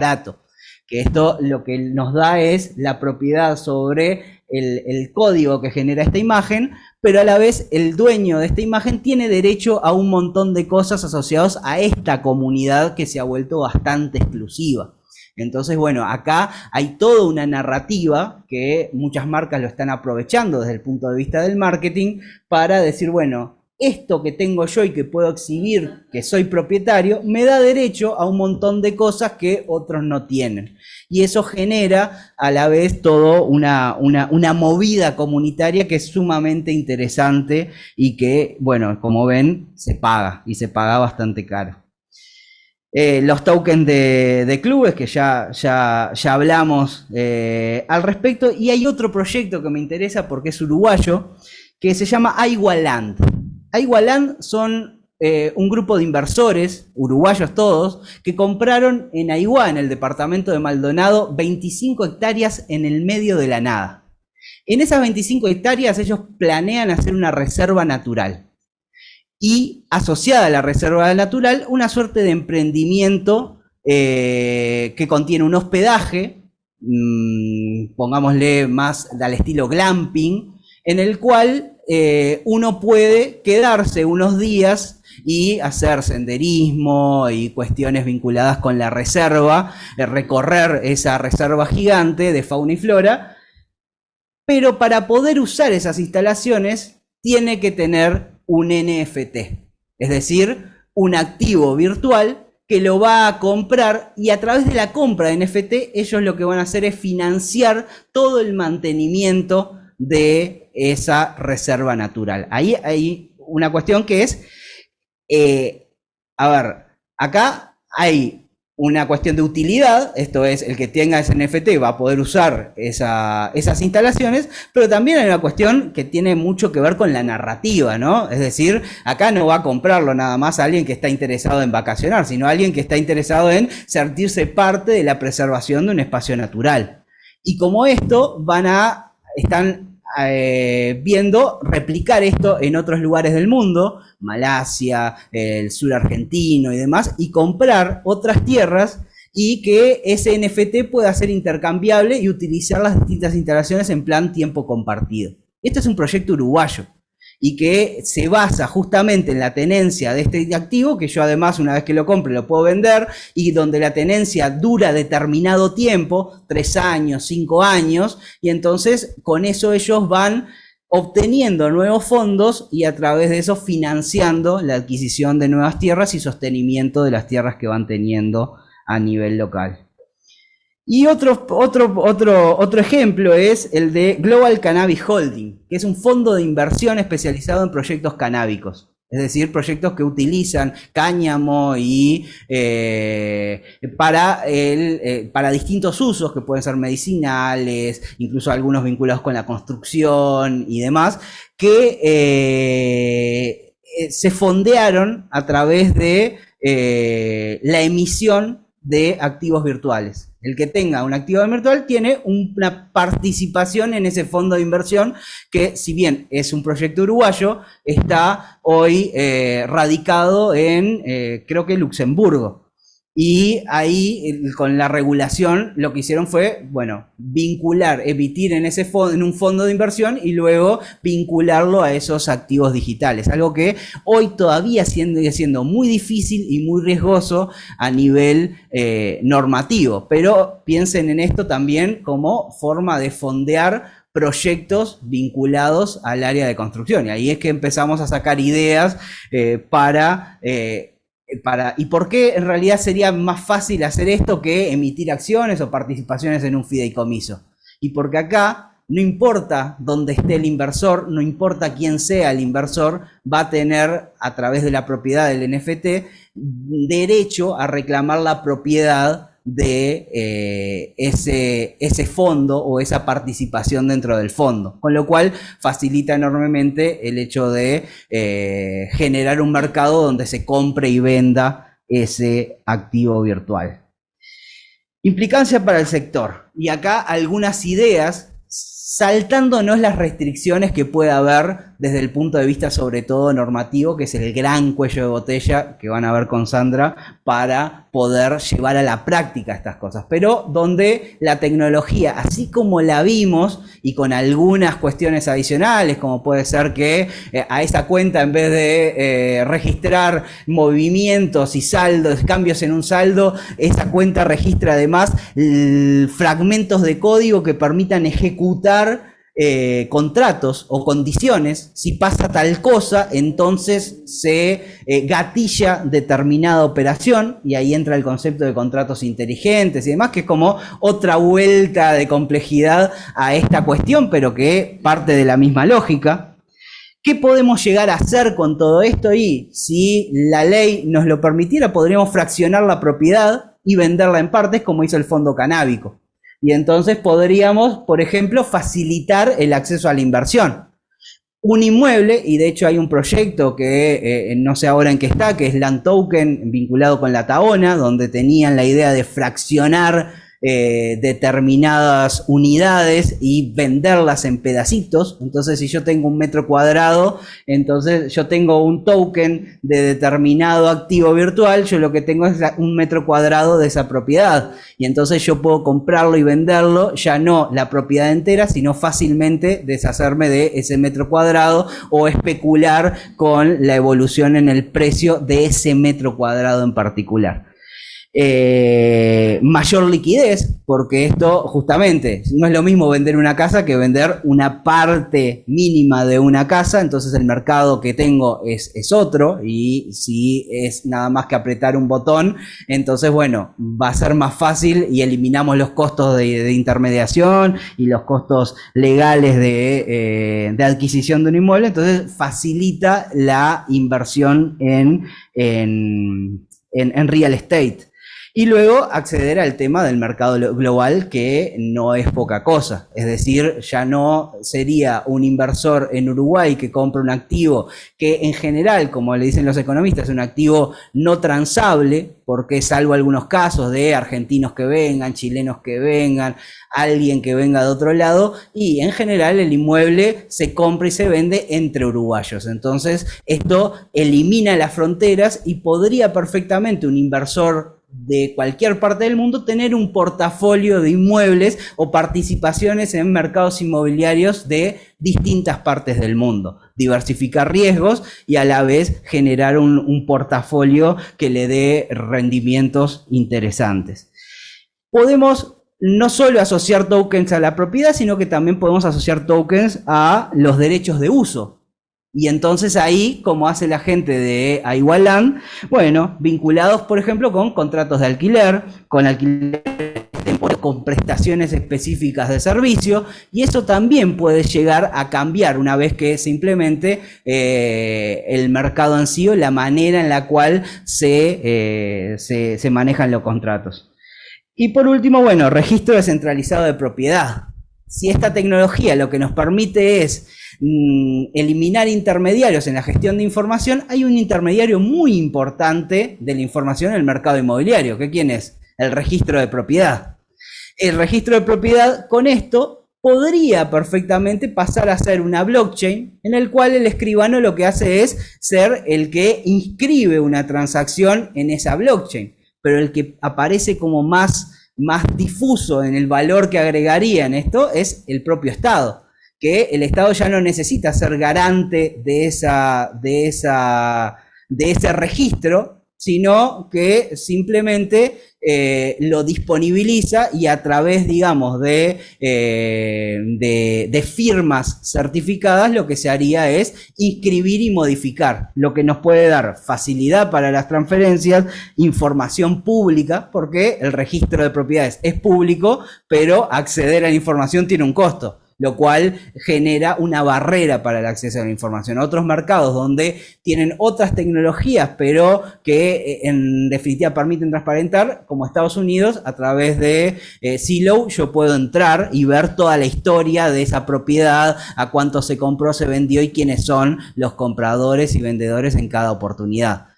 Que esto lo que nos da es la propiedad sobre el código que genera esta imagen, pero a la vez el dueño de esta imagen tiene derecho a un montón de cosas asociadas a esta comunidad que se ha vuelto bastante exclusiva. Entonces, bueno, acá hay toda una narrativa que muchas marcas lo están aprovechando desde el punto de vista del marketing para decir, bueno, esto que tengo yo y que puedo exhibir que soy propietario, me da derecho a un montón de cosas que otros no tienen. Y eso genera a la vez todo una movida comunitaria que es sumamente interesante y que, bueno, como ven, se paga y se paga bastante caro. Los tokens de clubes, que ya hablamos al respecto, y hay otro proyecto que me interesa porque es uruguayo, que se llama Aigualand. Aigualand son un grupo de inversores, uruguayos todos, que compraron en Aiguá, en el departamento de Maldonado, 25 hectáreas en el medio de la nada. En esas 25 hectáreas ellos planean hacer una reserva natural. Y asociada a la reserva natural, una suerte de emprendimiento que contiene un hospedaje, pongámosle más al estilo glamping, en el cual uno puede quedarse unos días y hacer senderismo y cuestiones vinculadas con la reserva, recorrer esa reserva gigante de fauna y flora, pero para poder usar esas instalaciones tiene que tener un NFT, es decir, un activo virtual que lo va a comprar, y a través de la compra de NFT ellos lo que van a hacer es financiar todo el mantenimiento de esa reserva natural. Ahí hay una cuestión que es, a ver, acá hay una cuestión de utilidad, esto es, el que tenga ese NFT va a poder usar esas instalaciones, pero también hay una cuestión que tiene mucho que ver con la narrativa, ¿no? Es decir, acá no va a comprarlo nada más alguien que está interesado en vacacionar, sino alguien que está interesado en sentirse parte de la preservación de un espacio natural. Y como esto, están viendo replicar esto en otros lugares del mundo, Malasia, el sur argentino y demás, y comprar otras tierras y que ese NFT pueda ser intercambiable y utilizar las distintas instalaciones en plan tiempo compartido. Este es un proyecto uruguayo y que se basa justamente en la tenencia de este activo, que yo además una vez que lo compre lo puedo vender, y donde la tenencia dura determinado tiempo, 3 años, 5 años, y entonces con eso ellos van obteniendo nuevos fondos y a través de eso financiando la adquisición de nuevas tierras y sostenimiento de las tierras que van teniendo a nivel local. Y otro ejemplo es el de Global Cannabis Holding, que es un fondo de inversión especializado en proyectos canábicos. Es decir, proyectos que utilizan cáñamo y para distintos usos, que pueden ser medicinales, incluso algunos vinculados con la construcción y demás, que se fondearon a través de la emisión de activos virtuales. El que tenga un activo virtual tiene una participación en ese fondo de inversión que, si bien es un proyecto uruguayo, está hoy radicado en, creo que Luxemburgo. Y ahí, con la regulación, lo que hicieron fue, bueno, emitir en un fondo de inversión y luego vincularlo a esos activos digitales. Algo que hoy todavía sigue siendo muy difícil y muy riesgoso a nivel normativo. Pero piensen en esto también como forma de fondear proyectos vinculados al área de construcción. Y ahí es que empezamos a sacar ideas ¿y por qué en realidad sería más fácil hacer esto que emitir acciones o participaciones en un fideicomiso? Y porque acá no importa dónde esté el inversor, no importa quién sea el inversor, va a tener, a través de la propiedad del NFT, derecho a reclamar la propiedad de ese fondo o esa participación dentro del fondo, con lo cual facilita enormemente el hecho de generar un mercado donde se compre y venda ese activo virtual. Implicancia para el sector, y acá algunas ideas saltándonos las restricciones que puede haber desde el punto de vista sobre todo normativo, que es el gran cuello de botella que van a ver con Sandra para poder llevar a la práctica estas cosas, pero donde la tecnología, así como la vimos y con algunas cuestiones adicionales, como puede ser que a esa cuenta, en vez de registrar movimientos y saldos, cambios en un saldo, esa cuenta registra además fragmentos de código que permitan ejecutar contratos o condiciones. Si pasa tal cosa, entonces se gatilla determinada operación, y ahí entra el concepto de contratos inteligentes y demás, que es como otra vuelta de complejidad a esta cuestión, pero que parte de la misma lógica. ¿Qué podemos llegar a hacer con todo esto? Y si la ley nos lo permitiera, podríamos fraccionar la propiedad y venderla en partes, como hizo el fondo canábico. Y entonces podríamos, por ejemplo, facilitar el acceso a la inversión. Un inmueble, y de hecho hay un proyecto que no sé ahora en qué está, que es Land Token, vinculado con la Tahona, donde tenían la idea de fraccionar determinadas unidades y venderlas en pedacitos. Entonces, si yo tengo 1 metro cuadrado, entonces yo tengo un token de determinado activo virtual, yo lo que tengo es 1 metro cuadrado de esa propiedad, y entonces yo puedo comprarlo y venderlo, ya no la propiedad entera, sino fácilmente deshacerme de ese metro cuadrado o especular con la evolución en el precio de ese metro cuadrado en particular. Mayor liquidez, porque esto justamente no es lo mismo vender una casa que vender una parte mínima de una casa. Entonces el mercado que tengo es otro, y si es nada más que apretar un botón, entonces bueno, va a ser más fácil y eliminamos los costos de intermediación y los costos legales de adquisición de un inmueble. Entonces facilita la inversión en real estate. Y luego acceder al tema del mercado global, que no es poca cosa. Es decir, ya no sería un inversor en Uruguay que compra un activo que en general, como le dicen los economistas, es un activo no transable, porque salvo algunos casos de argentinos que vengan, chilenos que vengan, alguien que venga de otro lado, y en general el inmueble se compra y se vende entre uruguayos. Entonces esto elimina las fronteras y podría perfectamente un inversor de cualquier parte del mundo tener un portafolio de inmuebles o participaciones en mercados inmobiliarios de distintas partes del mundo, diversificar riesgos y a la vez generar un portafolio que le dé rendimientos interesantes. Podemos no solo asociar tokens a la propiedad, sino que también podemos asociar tokens a los derechos de uso. Y entonces ahí, como hace la gente de Igualand, bueno, vinculados, por ejemplo, con contratos de alquiler, con alquiler con prestaciones específicas de servicio, y eso también puede llegar a cambiar una vez que se implemente el mercado en sí o la manera en la cual se manejan los contratos. Y por último, bueno, registro descentralizado de propiedad. Si esta tecnología lo que nos permite es eliminar intermediarios en la gestión de información, hay un intermediario muy importante de la información en el mercado inmobiliario. ¿Que quién es? El registro de propiedad. El registro de propiedad con esto podría perfectamente pasar a ser una blockchain en el cual el escribano lo que hace es ser el que inscribe una transacción en esa blockchain, pero el que aparece como más difuso en el valor que agregaría en esto es el propio Estado, que el Estado ya no necesita ser garante de ese registro, sino que simplemente lo disponibiliza y a través, digamos, de firmas certificadas lo que se haría es inscribir y modificar, lo que nos puede dar facilidad para las transferencias, información pública, porque el registro de propiedades es público, pero acceder a la información tiene un costo, lo cual genera una barrera para el acceso a la información. Otros mercados donde tienen otras tecnologías, pero que en definitiva permiten transparentar, como Estados Unidos, a través de Zillow, yo puedo entrar y ver toda la historia de esa propiedad, a cuánto se compró, se vendió y quiénes son los compradores y vendedores en cada oportunidad.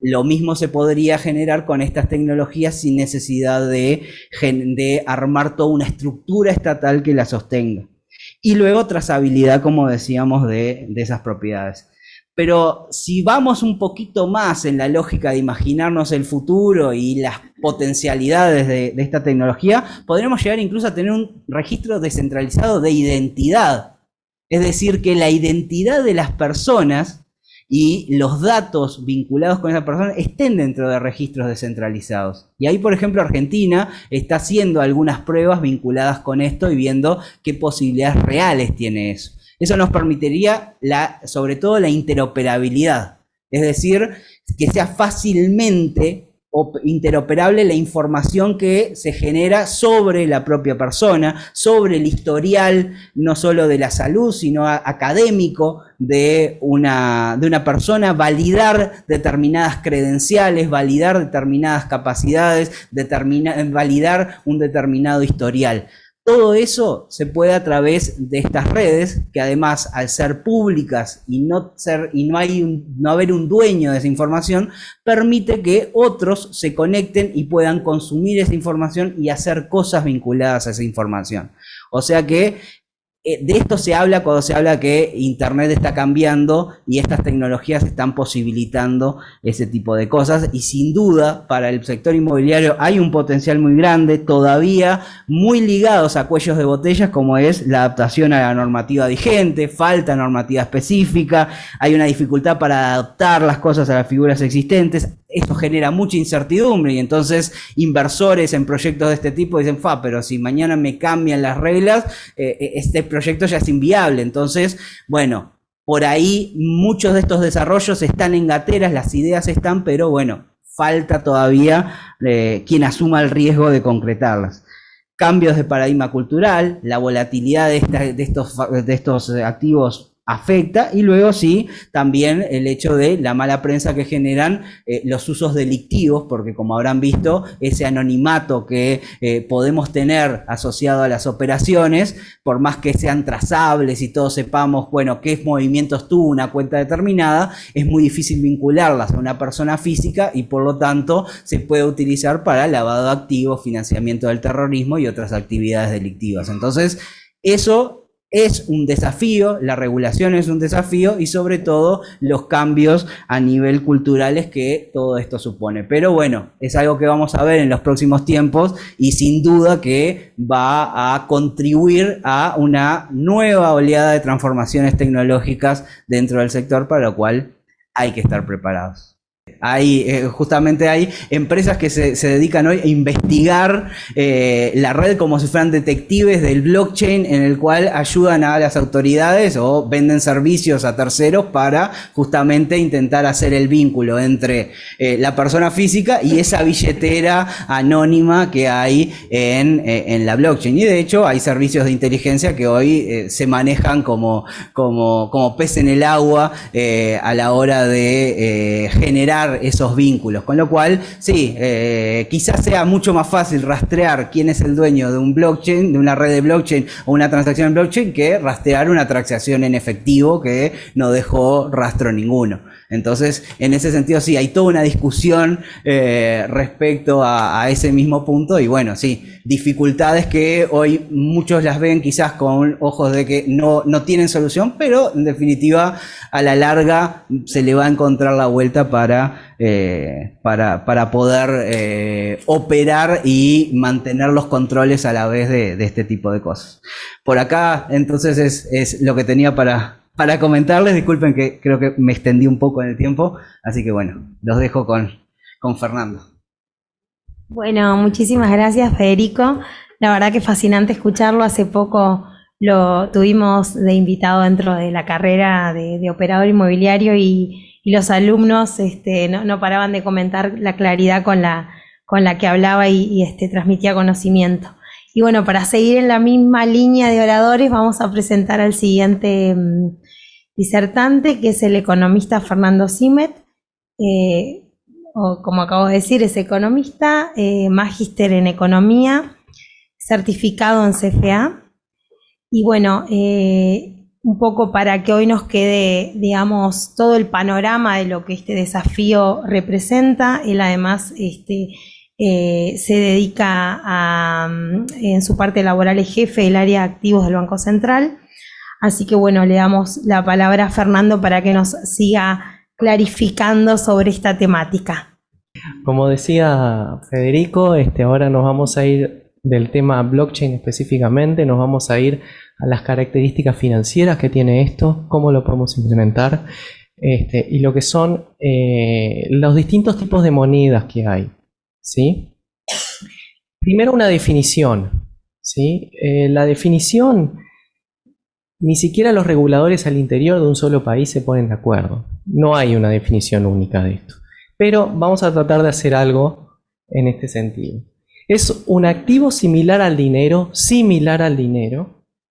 Lo mismo se podría generar con estas tecnologías sin necesidad de armar toda una estructura estatal que la sostenga. Y luego trazabilidad, como decíamos, de esas propiedades. Pero si vamos un poquito más en la lógica de imaginarnos el futuro y las potencialidades de esta tecnología, podremos llegar incluso a tener un registro descentralizado de identidad. Es decir, que la identidad de las personas y los datos vinculados con esa persona estén dentro de registros descentralizados. Y ahí, por ejemplo, Argentina está haciendo algunas pruebas vinculadas con esto y viendo qué posibilidades reales tiene eso. Eso nos permitiría, sobre todo, la interoperabilidad. Es decir, que sea fácilmente interoperable la información que se genera sobre la propia persona, sobre el historial, no solo de la salud, sino académico de una persona, validar determinadas credenciales, validar determinadas capacidades, validar un determinado historial. Todo eso se puede a través de estas redes, que además, al ser públicas y no haber un dueño de esa información, permite que otros se conecten y puedan consumir esa información y hacer cosas vinculadas a esa información. O sea que de esto se habla cuando se habla que Internet está cambiando y estas tecnologías están posibilitando ese tipo de cosas, y sin duda para el sector inmobiliario hay un potencial muy grande, todavía muy ligados a cuellos de botellas, como es la adaptación a la normativa vigente, falta normativa específica, hay una dificultad para adaptar las cosas a las figuras existentes. Esto genera mucha incertidumbre y entonces inversores en proyectos de este tipo dicen, pero si mañana me cambian las reglas, este proyecto ya es inviable. Entonces, bueno, por ahí muchos de estos desarrollos están en gateras, las ideas están, pero bueno, falta todavía quien asuma el riesgo de concretarlas. Cambios de paradigma cultural, la volatilidad de estos activos afecta, y luego sí, también el hecho de la mala prensa que generan los usos delictivos, porque como habrán visto, ese anonimato que podemos tener asociado a las operaciones, por más que sean trazables y todos sepamos, bueno, qué movimientos tuvo una cuenta determinada, es muy difícil vincularlas a una persona física y por lo tanto se puede utilizar para lavado de activos, financiamiento del terrorismo y otras actividades delictivas. Entonces, eso es un desafío, la regulación es un desafío y sobre todo los cambios a nivel culturales que todo esto supone. Pero bueno, es algo que vamos a ver en los próximos tiempos y sin duda que va a contribuir a una nueva oleada de transformaciones tecnológicas dentro del sector, para lo cual hay que estar preparados. Justamente hay empresas que se dedican hoy a investigar la red como si fueran detectives del blockchain, en el cual ayudan a las autoridades o venden servicios a terceros para justamente intentar hacer el vínculo entre la persona física y esa billetera anónima que hay en la blockchain. Y de hecho hay servicios de inteligencia que hoy se manejan como pez en el agua a la hora de generar esos vínculos, con lo cual sí, quizás sea mucho más fácil rastrear quién es el dueño de un blockchain, de una red de blockchain o una transacción en blockchain, que rastrear una transacción en efectivo que no dejó rastro ninguno. Entonces, en ese sentido sí, hay toda una discusión respecto a ese mismo punto, y bueno, sí, dificultades que hoy muchos las ven quizás con ojos de que no tienen solución, pero en definitiva a la larga se le va a encontrar la vuelta para poder operar y mantener los controles a la vez de este tipo de cosas. Por acá entonces es lo que tenía para comentarles. Disculpen que creo que me extendí un poco en el tiempo, así que bueno, los dejo con Fernando. Bueno, muchísimas gracias, Federico. La verdad que fascinante escucharlo. Hace poco lo tuvimos de invitado dentro de la carrera de operador inmobiliario y los alumnos no paraban de comentar la claridad con la que hablaba y transmitía conocimiento. Y bueno, para seguir en la misma línea de oradores, vamos a presentar al siguiente disertante, que es el economista Fernando Simet. O como acabo de decir, es economista, magíster en economía, certificado en CFA. Y bueno, un poco para que hoy nos quede, digamos, todo el panorama de lo que este desafío representa. Él además se dedica en su parte laboral, es jefe del área de activos del Banco Central. Así que bueno, le damos la palabra a Fernando para que nos siga clarificando sobre esta temática. Como decía Federico, ahora nos vamos a ir del tema blockchain específicamente, nos vamos a ir a las características financieras que tiene esto, cómo lo podemos implementar, y lo que son los distintos tipos de monedas que hay, ¿sí? Primero una definición, ¿sí? La definición, ni siquiera los reguladores al interior de un solo país se ponen de acuerdo. No hay una definición única de esto. Pero vamos a tratar de hacer algo en este sentido. Es un activo similar al dinero,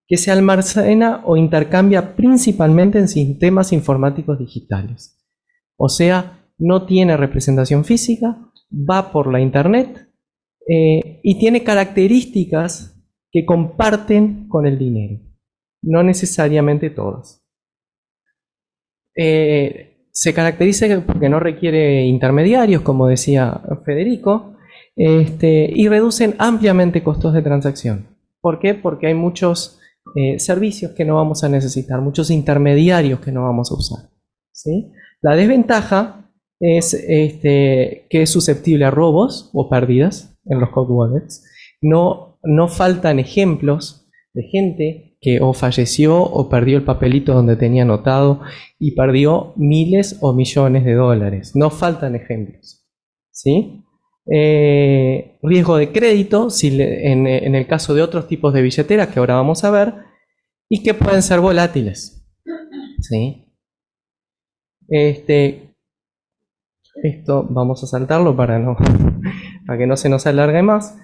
que se almacena o intercambia principalmente en sistemas informáticos digitales. O sea, no tiene representación física, va por la internet y tiene características que comparten con el dinero. No necesariamente todas. Se caracteriza porque no requiere intermediarios, como decía Federico, y reducen ampliamente costos de transacción. ¿Por qué? Porque hay muchos servicios que no vamos a necesitar, muchos intermediarios que no vamos a usar, ¿sí? La desventaja es que es susceptible a robos o pérdidas en los cold wallets. No faltan ejemplos de gente que o falleció o perdió el papelito donde tenía anotado y perdió miles o millones de dólares. No faltan ejemplos, ¿sí? Riesgo de crédito en el caso de otros tipos de billeteras que ahora vamos a ver, y que pueden ser volátiles, ¿sí? Esto vamos a saltarlo para que no se nos alargue más.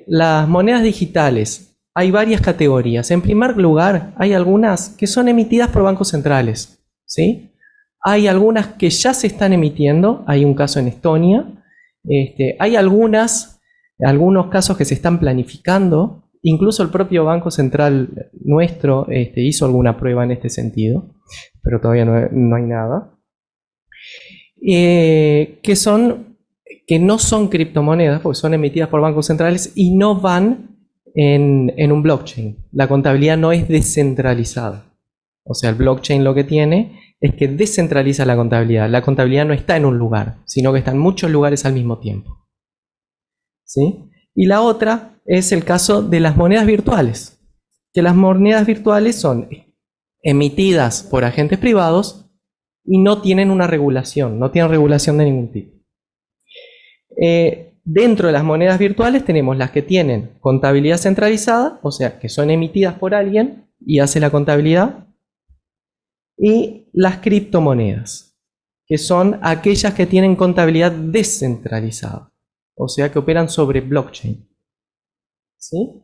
Las monedas digitales. Hay varias categorías. En primer lugar, hay algunas que son emitidas por bancos centrales, ¿sí? Hay algunas que ya se están emitiendo. Hay un caso en Estonia. Hay algunos casos que se están planificando. Incluso el propio Banco Central nuestro hizo alguna prueba en este sentido, pero todavía no hay nada. Que no son criptomonedas, porque son emitidas por bancos centrales y no van en un blockchain. La contabilidad no es descentralizada. O sea, el blockchain lo que tiene es que descentraliza la contabilidad. La contabilidad no está en un lugar, sino que está en muchos lugares al mismo tiempo, ¿sí? Y la otra es el caso de las monedas virtuales. Que las monedas virtuales son emitidas por agentes privados y no tienen una regulación, no tienen regulación de ningún tipo. Dentro de las monedas virtuales tenemos las que tienen contabilidad centralizada, o sea, que son emitidas por alguien y hace la contabilidad, y las criptomonedas, que son aquellas que tienen contabilidad descentralizada, o sea, que operan sobre blockchain. ¿Sí?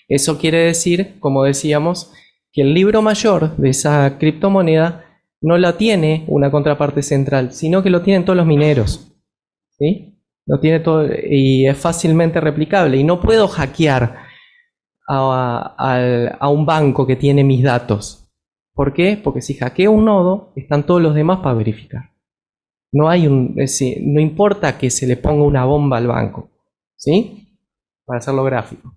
Eso quiere decir, como decíamos, que el libro mayor de esa criptomoneda no la tiene una contraparte central, sino que lo tienen todos los mineros. ¿Sí? Lo tiene todo y es fácilmente replicable. Y no puedo hackear a un banco que tiene mis datos. ¿Por qué? Porque si hackeo un nodo, están todos los demás para verificar. No importa que se le ponga una bomba al banco. ¿Sí? Para hacerlo gráfico.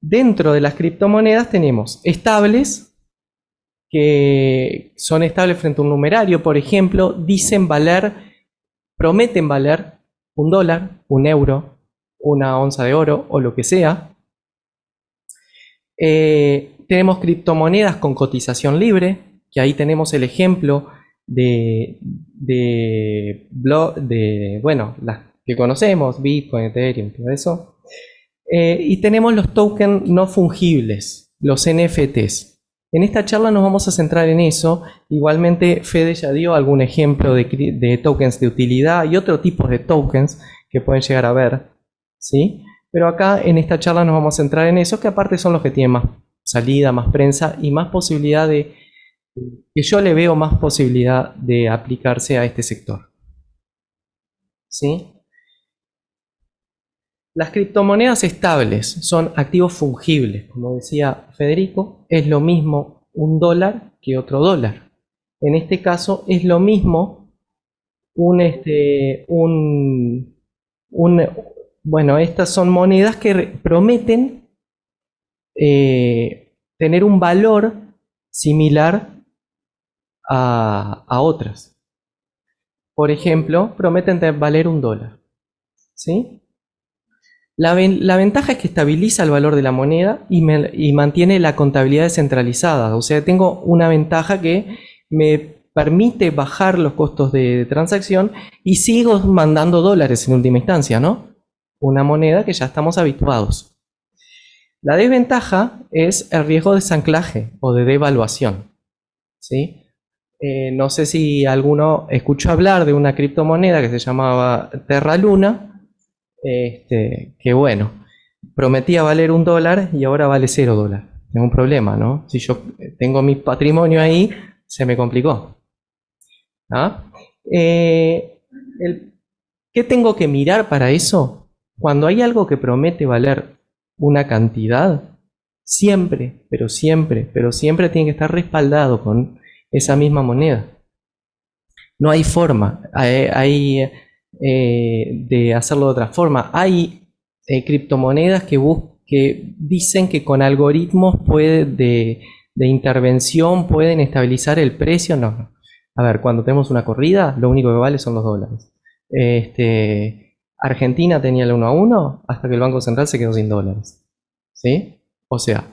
Dentro de las criptomonedas tenemos estables, que son estables frente a un numerario, por ejemplo, prometen valer $1, €1, una onza de oro o lo que sea. Tenemos criptomonedas con cotización libre, que ahí tenemos el ejemplo bueno, las que conocemos, Bitcoin, Ethereum, todo eso. Y tenemos los tokens no fungibles, los NFTs. En esta charla nos vamos a centrar en eso. Igualmente, Fede ya dio algún ejemplo de tokens de utilidad y otro tipo de tokens que pueden llegar a ver, ¿sí? Pero acá en esta charla nos vamos a centrar en eso, que aparte son los que tienen más salida, más prensa y más posibilidad que yo le veo más posibilidad de aplicarse a este sector. ¿Sí? Las criptomonedas estables son activos fungibles. Como decía Federico, es lo mismo un dólar que otro dólar. En este caso es lo mismo bueno, estas son monedas que prometen tener un valor similar a otras. Por ejemplo, prometen valer $1. ¿Sí? La ventaja es que estabiliza el valor de la moneda y mantiene la contabilidad descentralizada. O sea, tengo una ventaja que me permite bajar los costos de transacción y sigo mandando dólares en última instancia, ¿no? Una moneda que ya estamos habituados. La desventaja es el riesgo de desanclaje o de devaluación. ¿Sí? No sé si alguno escuchó hablar de una criptomoneda que se llamaba Terra Luna. Que bueno, prometía valer $1 y ahora vale $0. Es un problema, ¿no? Si yo tengo mi patrimonio ahí, se me complicó. ¿Ah? ¿Qué tengo que mirar para eso? Cuando hay algo que promete valer una cantidad, siempre, pero siempre tiene que estar respaldado con esa misma moneda. No hay forma. De hacerlo de otra forma. Hay criptomonedas que dicen que con algoritmos de intervención pueden estabilizar el precio. No. A ver, cuando tenemos una corrida, lo único que vale son los dólares. Argentina tenía el 1-1 hasta que el Banco Central se quedó sin dólares. ¿Sí? O sea,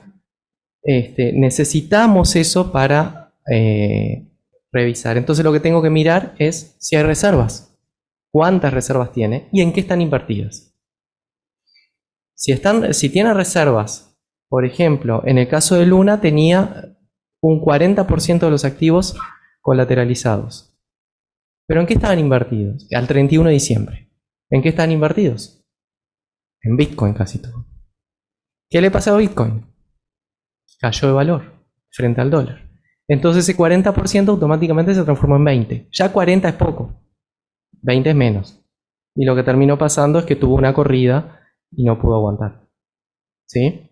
necesitamos eso para revisar. Entonces lo que tengo que mirar es si hay reservas. ¿Cuántas reservas tiene y en qué están invertidas? Si tiene reservas, por ejemplo, en el caso de Luna tenía un 40% de los activos colateralizados. ¿Pero en qué estaban invertidos? Al 31 de diciembre. ¿En qué están invertidos? En Bitcoin casi todo. ¿Qué le pasó a Bitcoin? Cayó de valor frente al dólar. Entonces ese 40% automáticamente se transformó en 20. Ya 40 es poco. 20 es menos. Y lo que terminó pasando es que tuvo una corrida y no pudo aguantar. ¿Sí?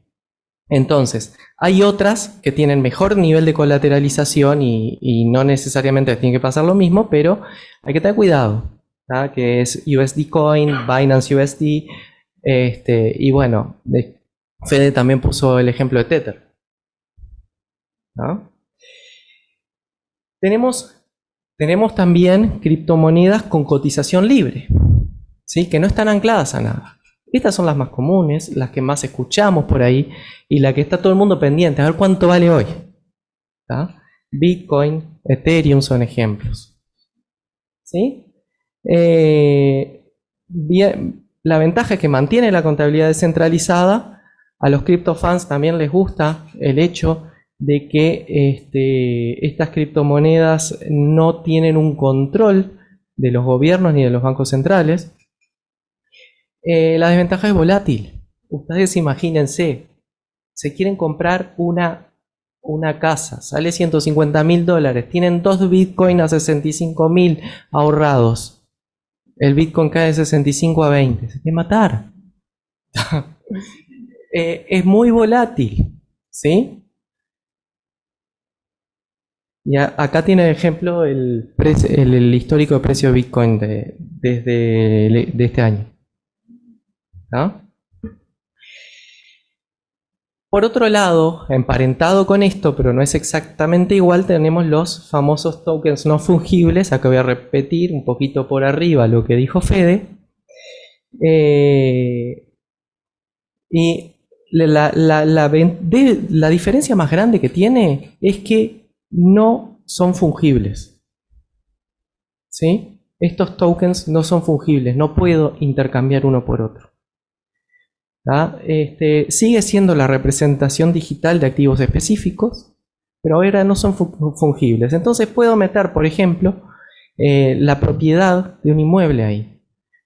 Entonces, hay otras que tienen mejor nivel de colateralización y no necesariamente tiene que pasar lo mismo, pero hay que tener cuidado. ¿Tá? Que es USD Coin, Binance USD, y bueno, Fede también puso el ejemplo de Tether. ¿No? Tenemos también criptomonedas con cotización libre, ¿sí? Que no están ancladas a nada. Estas son las más comunes, las que más escuchamos por ahí y la que está todo el mundo pendiente, a ver cuánto vale hoy. ¿Tá? Bitcoin, Ethereum son ejemplos. ¿Sí? Bien, la ventaja es que mantiene la contabilidad descentralizada. A los criptofans también les gusta el hecho de que estas criptomonedas no tienen un control de los gobiernos ni de los bancos centrales. La desventaja es volátil. Ustedes imagínense, se quieren comprar una casa, sale $150.000, tienen 2 Bitcoin a 65.000 ahorrados. El Bitcoin cae de 65 a 20, se quiere matar. Es muy volátil, ¿sí? Y acá tiene de ejemplo el histórico de precio de Bitcoin de este año. ¿No? Por otro lado, emparentado con esto, pero no es exactamente igual, tenemos los famosos tokens no fungibles. Acá voy a repetir un poquito por arriba lo que dijo Fede. Y la diferencia más grande que tiene es que no son fungibles. ¿Sí? Estos tokens no son fungibles, no puedo intercambiar uno por otro. Sigue siendo la representación digital de activos específicos, pero ahora no son fungibles. Entonces puedo meter, por ejemplo, la propiedad de un inmueble ahí.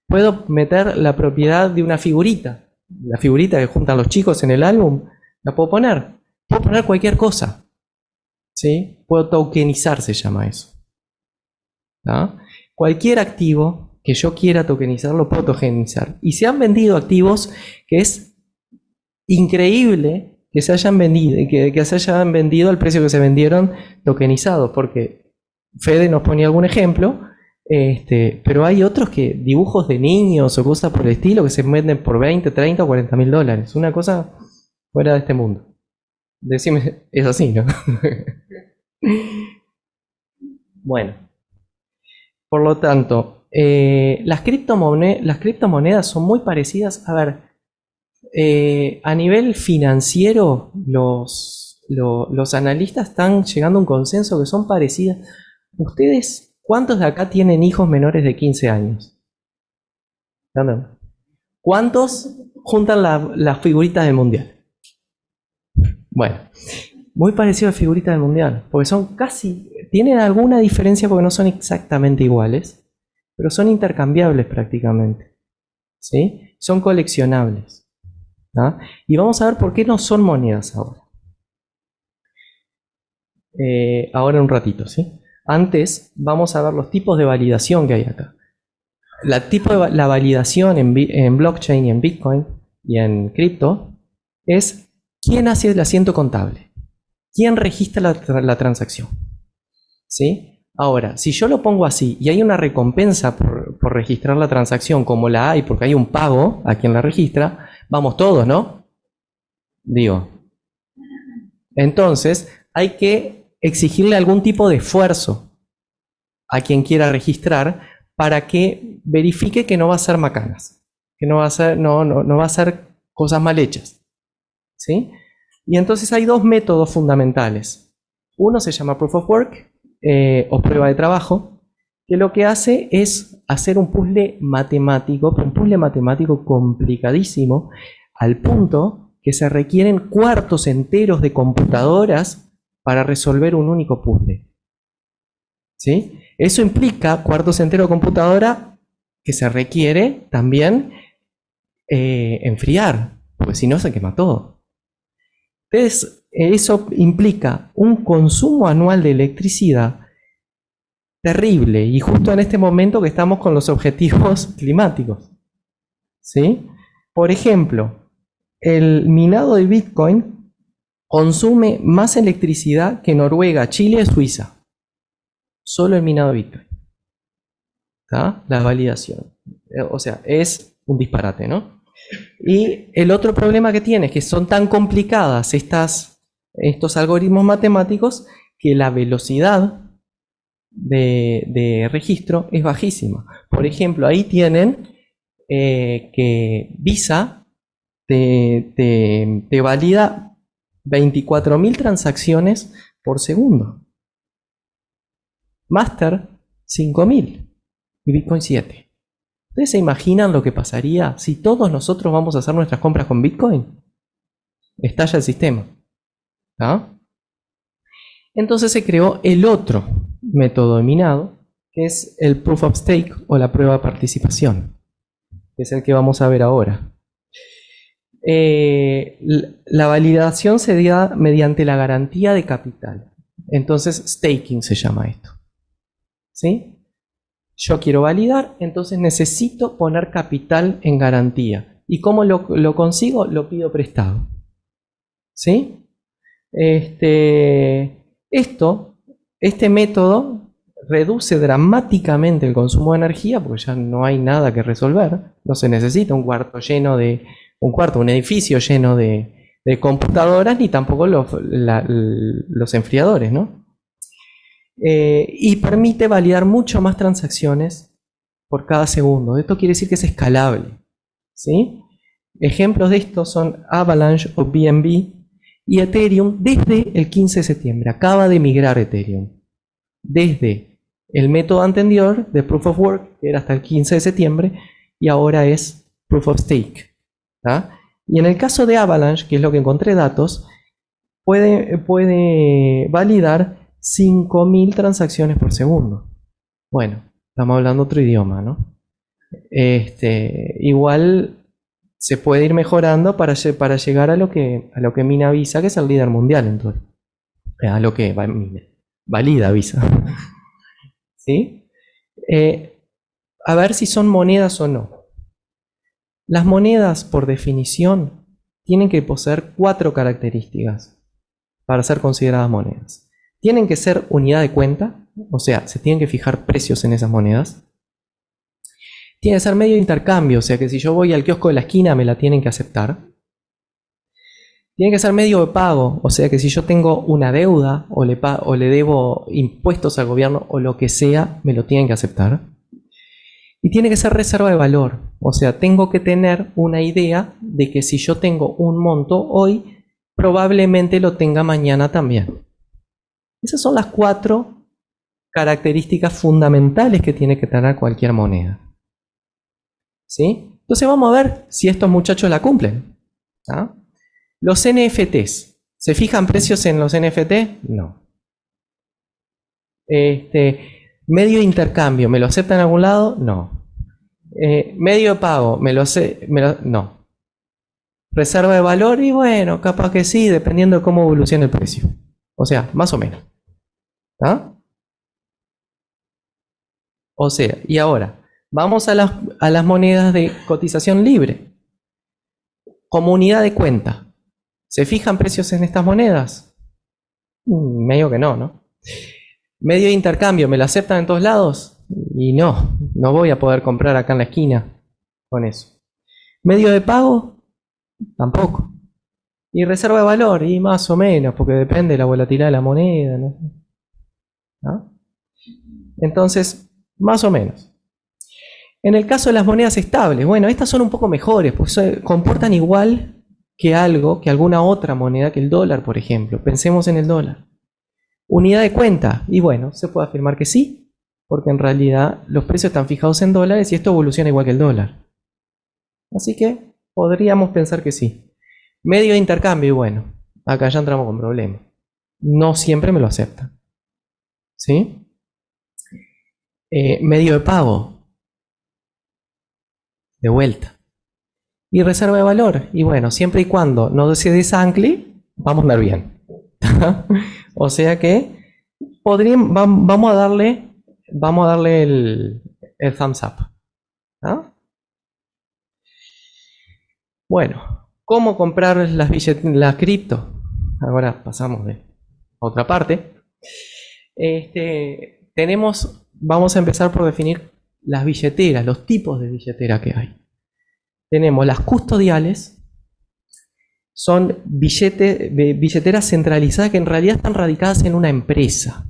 Puedo meter la propiedad de una figurita. La figurita que juntan los chicos en el álbum, la puedo poner. Puedo poner cualquier cosa. ¿Sí? Puedo tokenizar, se llama eso. Cualquier activo que yo quiera tokenizar, lo puedo tokenizar. Y se han vendido activos que es increíble que se hayan vendido, que se hayan vendido al precio que se vendieron tokenizados, porque Fede nos ponía algún ejemplo, pero hay otros que dibujos de niños o cosas por el estilo que se venden por 20, 30 o 40 mil dólares. Una cosa fuera de este mundo. Decime, es así, ¿no? Bueno, por lo tanto, las criptomonedas son muy parecidas. A ver, a nivel financiero, los analistas están llegando a un consenso que son parecidas. ¿Ustedes cuántos de acá tienen hijos menores de 15 años? ¿Cuántos juntan las figuritas del mundial? Bueno, muy parecido a las figuritas del mundial, porque son tienen alguna diferencia porque no son exactamente iguales, pero son intercambiables prácticamente. ¿Sí? Son coleccionables. Y vamos a ver por qué no son monedas ahora. Ahora en un ratito, ¿sí? Antes vamos a ver los tipos de validación que hay acá. La validación en blockchain y en Bitcoin y en cripto es quién hace el asiento contable, quién registra la transacción. ¿Sí? Ahora, si yo lo pongo así y hay una recompensa por registrar la transacción, como la hay porque hay un pago a quien la registra, vamos todos, ¿no? Digo. Entonces, hay que exigirle algún tipo de esfuerzo a quien quiera registrar para que verifique que no va a hacer macanas, que no va a hacer cosas mal hechas. ¿Sí? Y entonces hay dos métodos fundamentales. Uno se llama Proof of Work, o prueba de trabajo, que lo que hace es hacer un puzzle matemático complicadísimo, al punto que se requieren cuartos enteros de computadoras para resolver un único puzzle. ¿Sí? Eso implica cuartos enteros de computadora que se requiere también enfriar, porque si no se quema todo. Entonces, eso implica un consumo anual de electricidad terrible, y justo en este momento que estamos con los objetivos climáticos. ¿Sí? Por ejemplo, el minado de Bitcoin consume más electricidad que Noruega, Chile y Suiza. Solo el minado de Bitcoin. ¿Está? La validación. O sea, es un disparate, ¿no? Y el otro problema que tiene es que son tan complicadas estos algoritmos matemáticos que la velocidad de registro es bajísima. Por ejemplo, ahí tienen que Visa te valida 24.000 transacciones por segundo. Master 5.000 y Bitcoin 7. ¿Ustedes se imaginan lo que pasaría si todos nosotros vamos a hacer nuestras compras con Bitcoin? Estalla el sistema. ¿Ah? Entonces se creó el otro método dominado, que es el Proof of Stake o la prueba de participación, que es el que vamos a ver ahora. La validación se da mediante la garantía de capital. Entonces, staking se llama esto. ¿Sí? Yo quiero validar, entonces necesito poner capital en garantía. ¿Y cómo lo consigo? Lo pido prestado. ¿Sí? Este método reduce dramáticamente el consumo de energía porque ya no hay nada que resolver. No se necesita un edificio lleno de computadoras, ni tampoco los enfriadores, ¿no? Y permite validar mucho más transacciones por cada segundo. Esto quiere decir que es escalable, ¿sí? Ejemplos de esto son Avalanche o BNB y Ethereum desde el 15 de septiembre. Acaba de migrar Ethereum. Desde el método anterior de Proof of Work, que era hasta el 15 de septiembre, y ahora es Proof of Stake. ¿Ah? Y en el caso de Avalanche, que es lo que encontré datos, puede validar 5.000 transacciones por segundo. Bueno, estamos hablando otro idioma, ¿no? Igual se puede ir mejorando para llegar a lo que mina Visa, que es el líder mundial en todo. A lo que valida Visa. ¿Sí? A ver si son monedas o no. Las monedas, por definición, tienen que poseer 4 características para ser consideradas monedas. Tienen que ser unidad de cuenta, o sea, se tienen que fijar precios en esas monedas. Tiene que ser medio de intercambio, o sea que si yo voy al kiosco de la esquina me la tienen que aceptar. Tiene que ser medio de pago, o sea que si yo tengo una deuda o le debo impuestos al gobierno o lo que sea, me lo tienen que aceptar. Y tiene que ser reserva de valor, o sea, tengo que tener una idea de que si yo tengo un monto hoy, probablemente lo tenga mañana también. Esas son las 4 características fundamentales que tiene que tener cualquier moneda. ¿Sí? Entonces vamos a ver si estos muchachos la cumplen. ¿Ah? Los NFTs. ¿Se fijan precios en los NFT? No. Medio de intercambio, ¿me lo aceptan en algún lado? No. Medio de pago, no. Reserva de valor, y bueno, capaz que sí, dependiendo de cómo evolucione el precio. O sea, más o menos. ¿Ah? O sea, y ahora, vamos a las monedas de cotización libre. Como unidad de cuenta. ¿Se fijan precios en estas monedas? Medio que no, ¿no? Medio de intercambio, ¿me lo aceptan en todos lados? Y no voy a poder comprar acá en la esquina con eso. Medio de pago, tampoco. Y reserva de valor, y más o menos, porque depende de la volatilidad de la moneda, ¿no? ¿Ah? Entonces, más o menos. En el caso de las monedas estables, bueno, estas son un poco mejores, pues se comportan igual que alguna otra moneda, que el dólar, por ejemplo. Pensemos en el dólar. Unidad de cuenta, y bueno, se puede afirmar que sí, porque en realidad los precios están fijados en dólares y esto evoluciona igual que el dólar. Así que podríamos pensar que sí. Medio de intercambio, y bueno, acá ya entramos con problemas. No siempre me lo aceptan. ¿Sí? Medio de pago. De vuelta. Y reserva de valor. Y bueno, siempre y cuando no se desancle, vamos a andar bien. O sea que vamos a darle el thumbs up. ¿Ah? Bueno, ¿cómo comprar la cripto? Ahora pasamos de otra parte. Vamos a empezar por definir las billeteras, los tipos de billetera que hay. Tenemos las custodiales, son billeteras centralizadas que en realidad están radicadas en una empresa.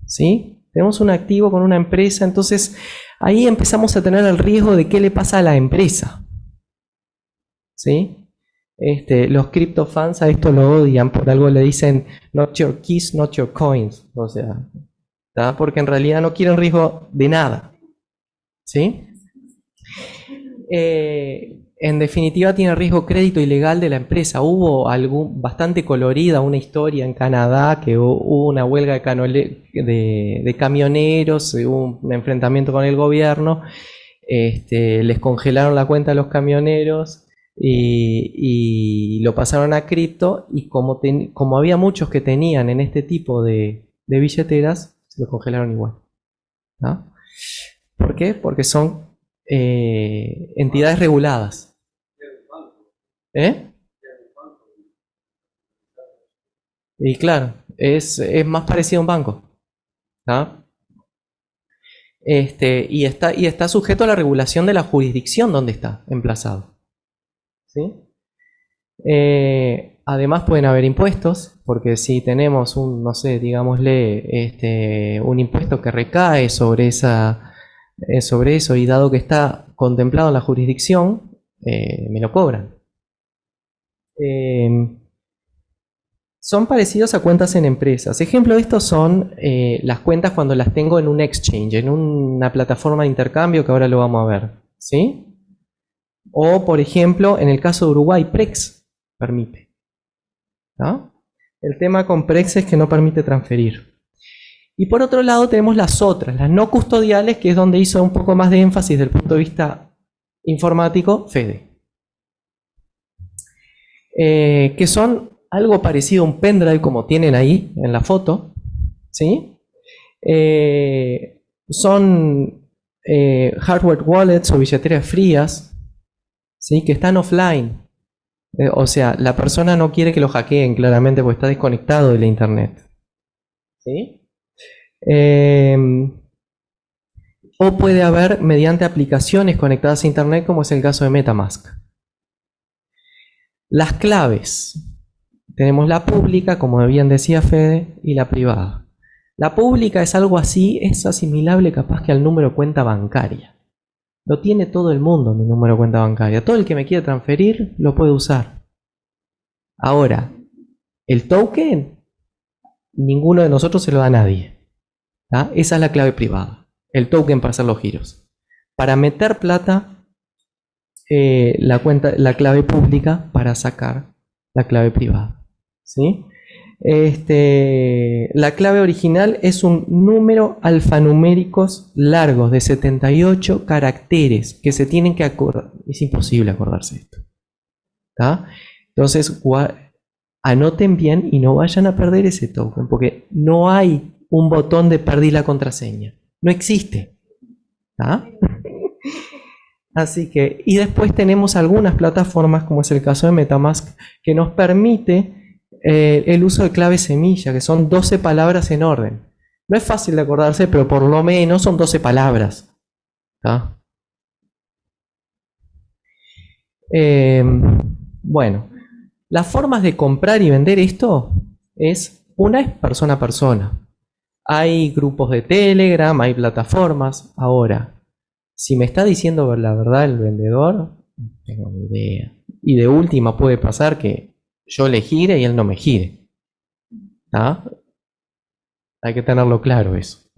¿Sí? Tenemos un activo con una empresa, entonces ahí empezamos a tener el riesgo de qué le pasa a la empresa. ¿Sí? Los criptofans a esto lo odian, por algo le dicen not your keys, not your coins. O sea, ¿tá? Porque en realidad no quieren riesgo de nada, ¿sí? En definitiva tiene riesgo crédito ilegal de la empresa. Hubo bastante colorida una historia en Canadá que hubo una huelga de camioneros, hubo un enfrentamiento con el gobierno, les congelaron la cuenta a los camioneros y lo pasaron a cripto, y como había muchos que tenían en este tipo de billeteras, se lo congelaron igual, ¿no? ¿Por qué? Porque son entidades reguladas. Y claro, es más parecido a un banco, ¿no? Y está sujeto a la regulación de la jurisdicción donde está emplazado, ¿sí? Además pueden haber impuestos, porque si tenemos no sé, digámosle, un impuesto que recae sobre eso, y dado que está contemplado en la jurisdicción, me lo cobran. Son parecidos a cuentas en empresas. Ejemplo de esto son las cuentas cuando las tengo en un exchange, en una plataforma de intercambio, que ahora lo vamos a ver, ¿sí? O, por ejemplo, en el caso de Uruguay, Prex permite, ¿no? El tema con Prex es que no permite transferir. Y por otro lado tenemos las otras, las no custodiales, que es donde hizo un poco más de énfasis desde el punto de vista informático Fede. Que son algo parecido a un pendrive, como tienen ahí en la foto, ¿sí? Son hardware wallets o billeteras frías, ¿sí? Que están offline. O sea, la persona no quiere que lo hackeen, claramente, porque está desconectado de la internet, ¿sí? O puede haber mediante aplicaciones conectadas a internet, como es el caso de MetaMask. Las claves. Tenemos la pública, como bien decía Fede, y la privada. La pública es algo así, es asimilable capaz que al número de cuenta bancaria. Lo tiene todo el mundo, mi número de cuenta bancaria. Todo el que me quiera transferir lo puede usar. Ahora, el token, ninguno de nosotros se lo da a nadie, ¿tá? Esa es la clave privada. El token para hacer los giros. Para meter plata, la clave pública, para sacar la clave privada, ¿sí? La clave original es un número alfanuméricos largos de 78 caracteres que se tienen que acordar. Es imposible acordarse de esto, ¿tá? Entonces, anoten bien y no vayan a perder ese token, porque no hay un botón de perdí la contraseña. No existe, ¿tá? Así que, y después tenemos algunas plataformas, como es el caso de MetaMask, que nos permite el uso de clave semilla, que son 12 palabras en orden. No es fácil de acordarse, pero por lo menos son 12 palabras, ¿tá? Bueno, las formas de comprar y vender esto una es persona a persona. Hay grupos de Telegram, hay plataformas. Ahora, si me está diciendo la verdad el vendedor, no tengo ni idea. Y de última puede pasar que yo le gire y él no me gire, ¿ah? Hay que tenerlo claro eso.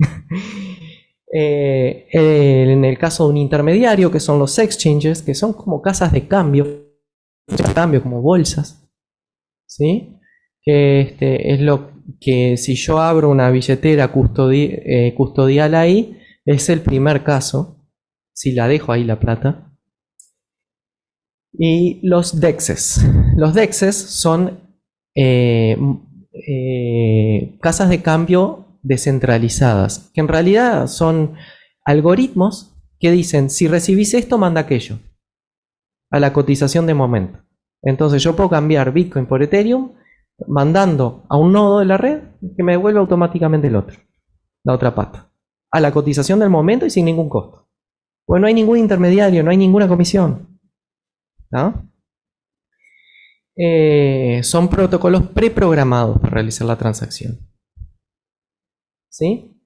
En el caso de un intermediario, que son los exchanges, que son como casas de cambio, como bolsas, ¿sí? Que es lo que, si yo abro una billetera custodial ahí, es el primer caso, si la dejo ahí la plata. Y los DEXs. Los DEXs son casas de cambio descentralizadas, que en realidad son algoritmos que dicen, si recibís esto, manda aquello, a la cotización de momento. Entonces yo puedo cambiar Bitcoin por Ethereum, mandando a un nodo de la red que me devuelve automáticamente la otra pata, a la cotización del momento y sin ningún costo. Pues no hay ningún intermediario, no hay ninguna comisión, ¿no? Son protocolos preprogramados para realizar la transacción, ¿sí?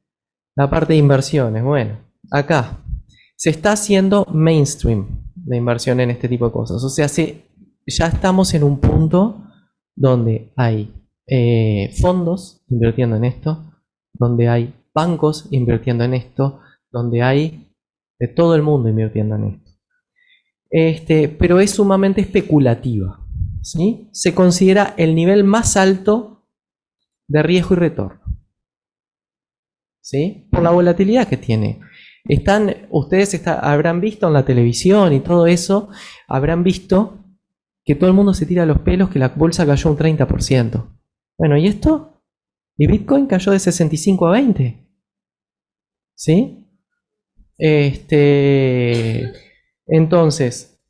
La parte de inversiones, bueno, acá se está haciendo mainstream de inversión en este tipo de cosas. O sea, ya estamos en un punto donde hay fondos invirtiendo en esto, donde hay bancos invirtiendo en esto, donde hay de todo el mundo invirtiendo en esto. Pero es sumamente especulativa, ¿sí? Se considera el nivel más alto de riesgo y retorno, ¿sí? Por la volatilidad que tiene. Ustedes habrán visto en la televisión y todo eso, habrán visto que todo el mundo se tira los pelos, que la bolsa cayó un 30%. Bueno, ¿y esto? Y Bitcoin cayó de 65 a 20. ¿Sí? Entonces,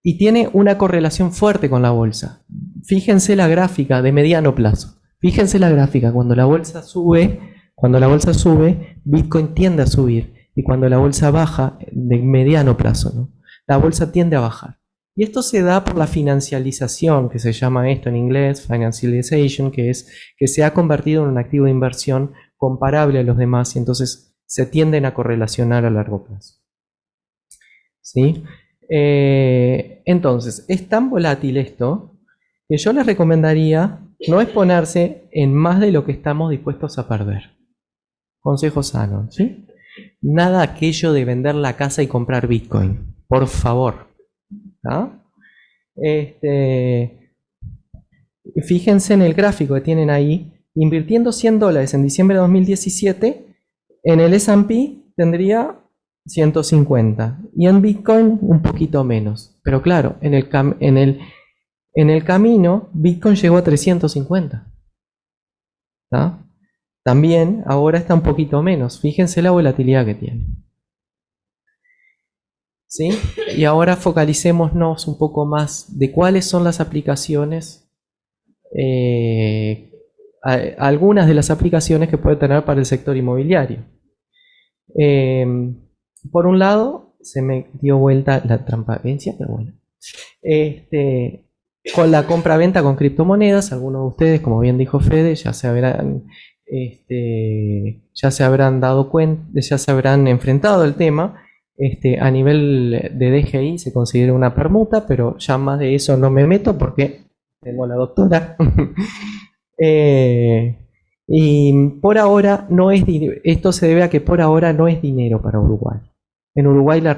y tiene una correlación fuerte con la bolsa. Fíjense la gráfica de mediano plazo. Fíjense la gráfica, cuando la bolsa sube, Bitcoin tiende a subir. Y cuando la bolsa baja, de mediano plazo, ¿no? La bolsa tiende a bajar. Y esto se da por la financialización, que se llama esto en inglés, financialization, que es que se ha convertido en un activo de inversión comparable a los demás y entonces se tienden a correlacionar a largo plazo. ¿Sí? Entonces, es tan volátil esto que yo les recomendaría no exponerse en más de lo que estamos dispuestos a perder. Consejo sano, ¿sí? Nada aquello de vender la casa y comprar Bitcoin, por favor. ¿Ah? Fíjense en el gráfico que tienen ahí, invirtiendo $100 en diciembre de 2017, en el S&P tendría 150 y en Bitcoin un poquito menos. Pero claro, en el camino Bitcoin llegó a 350. ¿Ah? También ahora está un poquito menos. Fíjense la volatilidad que tiene. ¿Sí? Y ahora focalicémonos un poco más de cuáles son las aplicaciones, algunas de las aplicaciones que puede tener para el sector inmobiliario. Por un lado, se me dio vuelta la transparencia, pero bueno. Con la compra-venta con criptomonedas, algunos de ustedes, como bien dijo Fede, ya se habrán dado cuenta, ya se habrán enfrentado al tema. A nivel de DGI se considera una permuta, pero ya más de eso no me meto porque tengo a la doctora. Y por ahora esto se debe a que por ahora no es dinero para Uruguay. En Uruguay la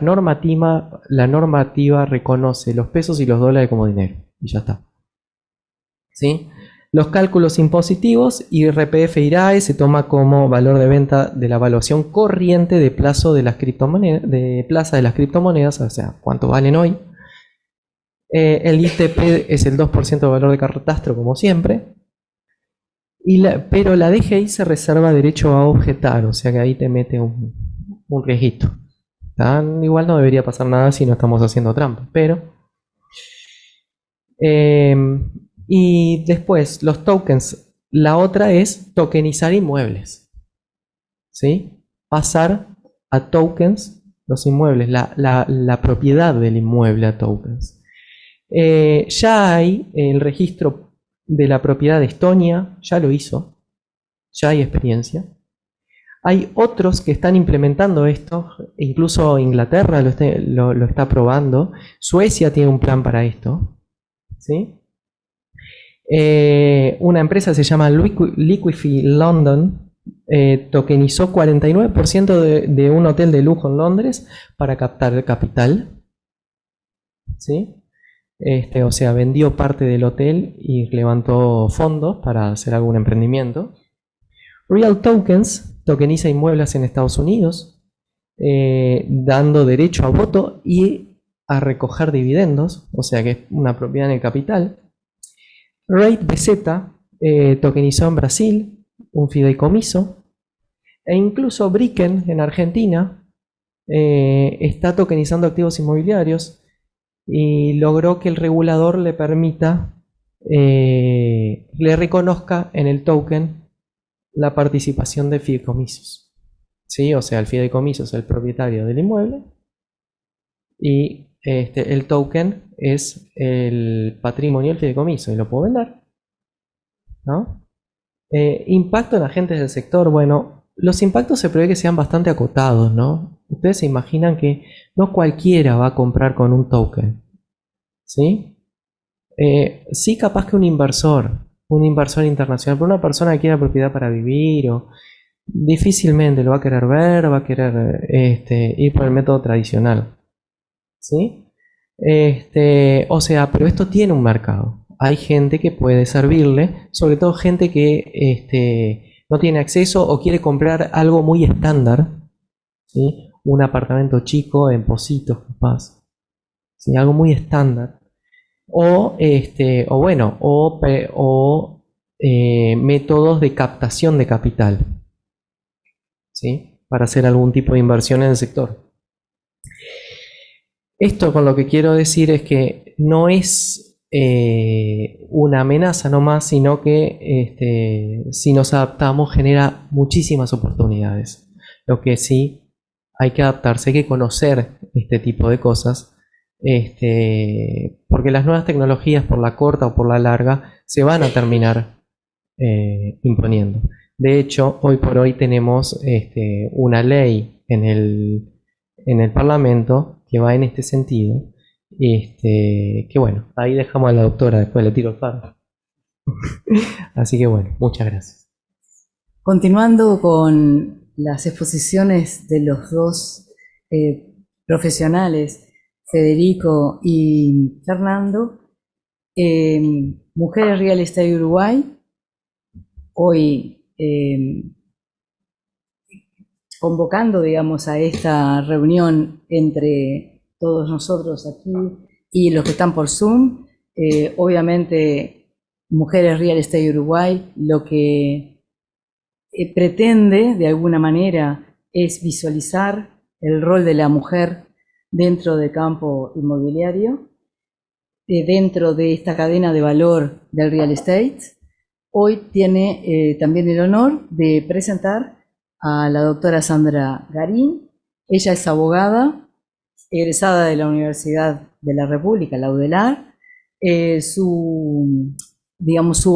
normativa reconoce los pesos y los dólares como dinero. Y ya está. ¿Sí? Los cálculos impositivos, IRPF IRAE se toma como valor de venta de la evaluación corriente de plazo de las criptomonedas, de plaza de las criptomonedas, o sea, cuánto valen hoy. El ITP es el 2% de valor de catastro, como siempre. Pero la DGI se reserva derecho a objetar, o sea que ahí te mete un riesguito. Igual no debería pasar nada si no estamos haciendo trampa, pero... y después, los tokens. La otra es tokenizar inmuebles. ¿Sí? Pasar a tokens los inmuebles, la propiedad del inmueble a tokens. Ya hay el registro de la propiedad de Estonia, ya lo hizo, ya hay experiencia. Hay otros que están implementando esto, incluso Inglaterra lo está probando, Suecia tiene un plan para esto. ¿Sí? Una empresa se llama Liquify London, tokenizó 49% de un hotel de lujo en Londres para captar el capital. ¿Sí? O sea, vendió parte del hotel y levantó fondos para hacer algún emprendimiento. Real Tokens tokeniza inmuebles en Estados Unidos, dando derecho a voto y a recoger dividendos, o sea que es una propiedad en el capital. Rate BZ tokenizó en Brasil, un fideicomiso, e incluso Bricken en Argentina está tokenizando activos inmobiliarios y logró que el regulador le permita, le reconozca en el token la participación de fideicomisos. ¿Sí? O sea, el fideicomiso es el propietario del inmueble y el token es el patrimonio del fideicomiso y lo puedo vender. ¿No? Impacto en agentes del sector. Bueno, los impactos se prevé que sean bastante acotados, ¿no? Ustedes se imaginan que no cualquiera va a comprar con un token. ¿Sí? Sí, capaz que un inversor internacional, pero una persona que quiera propiedad para vivir difícilmente lo va a querer ver, va a querer ir por el método tradicional. ¿Sí? O sea, pero esto tiene un mercado. Hay gente que puede servirle, sobre todo gente que no tiene acceso o quiere comprar algo muy estándar, ¿sí? Un apartamento chico en Positos, capaz, ¿sí? Algo muy estándar. O métodos de captación de capital, ¿sí? Para hacer algún tipo de inversión en el sector. Esto con lo que quiero decir es que no es una amenaza nomás, sino que si nos adaptamos genera muchísimas oportunidades. Lo que sí hay que adaptarse, hay que conocer este tipo de cosas, porque las nuevas tecnologías por la corta o por la larga se van a terminar imponiendo. De hecho, hoy por hoy tenemos una ley en el Parlamento que va en este sentido, que bueno, ahí dejamos a la doctora, después le tiro el paro. Así que bueno, muchas gracias. Continuando con las exposiciones de los dos profesionales, Federico y Fernando, Mujeres Real Estate Uruguay, hoy convocando, digamos, a esta reunión entre todos nosotros aquí y los que están por Zoom. Obviamente, Mujeres Real Estate Uruguay lo que pretende, de alguna manera, es visualizar el rol de la mujer dentro del campo inmobiliario, dentro de esta cadena de valor del real estate. Hoy tiene también el honor de presentar a la doctora Sandra Garín. Ella es abogada, egresada de la Universidad de la República, la UDELAR. Su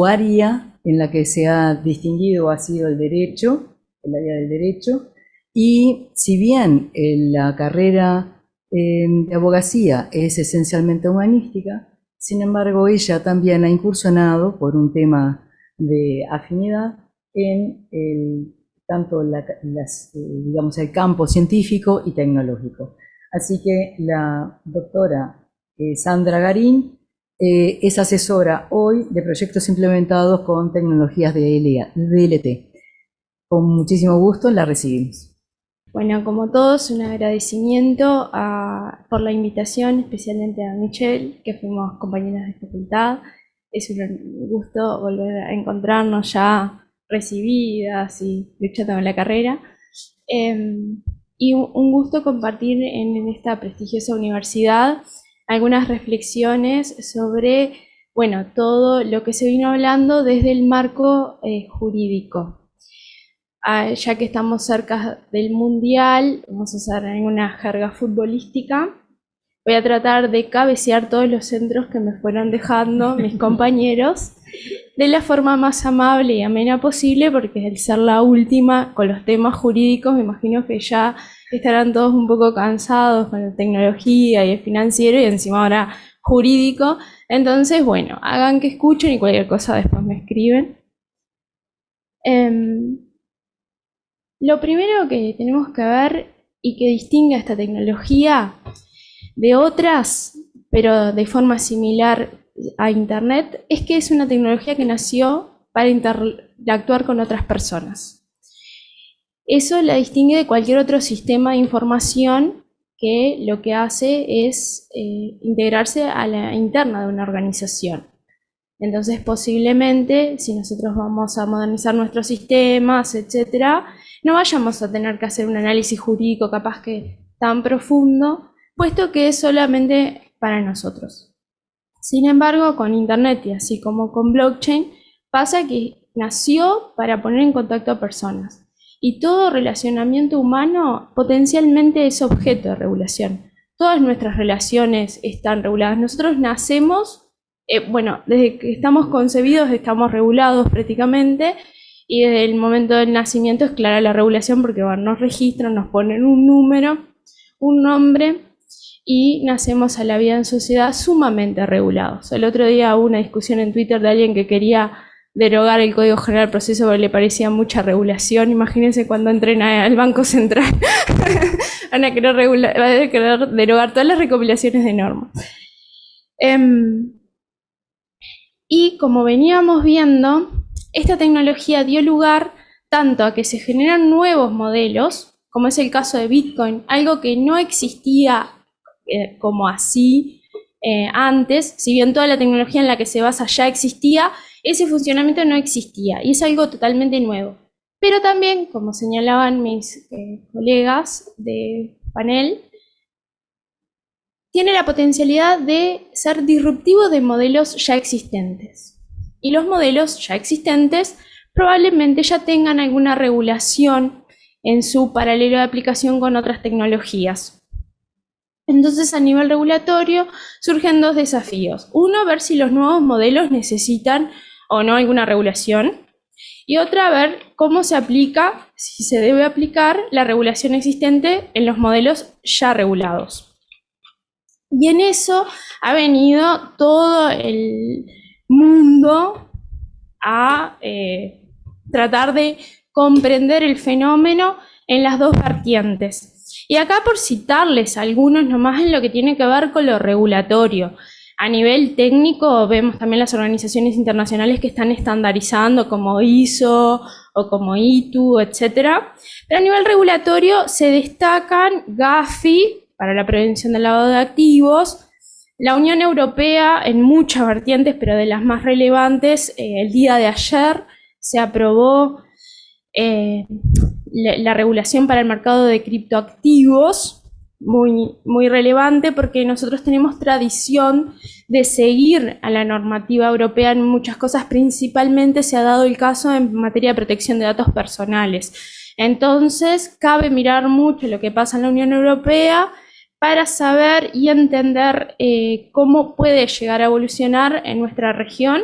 área en la que se ha distinguido ha sido el derecho, el área del derecho, y si bien la carrera de abogacía es esencialmente humanística, sin embargo ella también ha incursionado por un tema de afinidad en tanto el campo científico y tecnológico. Así que la doctora Sandra Garín es asesora hoy de proyectos implementados con tecnologías de DLT. Con muchísimo gusto la recibimos. Bueno, como todos, un agradecimiento por la invitación, especialmente a Michelle, que fuimos compañeras de facultad. Es un gusto volver a encontrarnos ya recibidas y luchando en la carrera. Y un gusto compartir en esta prestigiosa universidad algunas reflexiones sobre, bueno, todo lo que se vino hablando desde el marco jurídico. Ya que estamos cerca del Mundial, vamos a usar una jerga futbolística. Voy a tratar de cabecear todos los centros que me fueron dejando mis compañeros de la forma más amable y amena posible, porque al ser la última con los temas jurídicos, me imagino que ya estarán todos un poco cansados con la tecnología y el financiero y encima ahora jurídico. Entonces, bueno, hagan que escuchen y cualquier cosa después me escriben. Lo primero que tenemos que ver y que distingue a esta tecnología de otras, pero de forma similar a Internet, es que es una tecnología que nació para interactuar con otras personas. Eso la distingue de cualquier otro sistema de información que lo que hace es integrarse a la interna de una organización. Entonces, posiblemente, si nosotros vamos a modernizar nuestros sistemas, etcétera, no vayamos a tener que hacer un análisis jurídico capaz que tan profundo, puesto que es solamente para nosotros. Sin embargo, con Internet y así como con blockchain, pasa que nació para poner en contacto a personas. Y todo relacionamiento humano potencialmente es objeto de regulación. Todas nuestras relaciones están reguladas. Nosotros nacemos, desde que estamos concebidos estamos regulados prácticamente, y desde el momento del nacimiento es clara la regulación porque nos registran, nos ponen un número, un nombre, y nacemos a la vida en sociedad sumamente regulados. El otro día hubo una discusión en Twitter de alguien que quería derogar el Código General del Proceso porque le parecía mucha regulación. Imagínense cuando entren al Banco Central. Van a querer derogar todas las recopilaciones de normas. Y como veníamos viendo, esta tecnología dio lugar tanto a que se generan nuevos modelos, como es el caso de Bitcoin, algo que no existía como así antes. Si bien toda la tecnología en la que se basa ya existía, ese funcionamiento no existía y es algo totalmente nuevo. Pero también, como señalaban mis colegas de panel, tiene la potencialidad de ser disruptivo de modelos ya existentes. Y los modelos ya existentes probablemente ya tengan alguna regulación en su paralelo de aplicación con otras tecnologías. Entonces, a nivel regulatorio surgen dos desafíos. Uno, ver si los nuevos modelos necesitan o no alguna regulación. Y otra, ver cómo se aplica, si se debe aplicar la regulación existente en los modelos ya regulados. Y en eso ha venido todo el mundo a tratar de comprender el fenómeno en las dos vertientes. Y acá, por citarles algunos nomás en lo que tiene que ver con lo regulatorio. A nivel técnico vemos también las organizaciones internacionales que están estandarizando como ISO o como ITU, etcétera. Pero a nivel regulatorio se destacan Gafi para la prevención del lavado de activos, la Unión Europea en muchas vertientes, pero de las más relevantes, el día de ayer se aprobó la regulación para el mercado de criptoactivos, muy relevante porque nosotros tenemos tradición de seguir a la normativa europea en muchas cosas. Principalmente se ha dado el caso en materia de protección de datos personales. Entonces, cabe mirar mucho lo que pasa en la Unión Europea para saber y entender cómo puede llegar a evolucionar en nuestra región.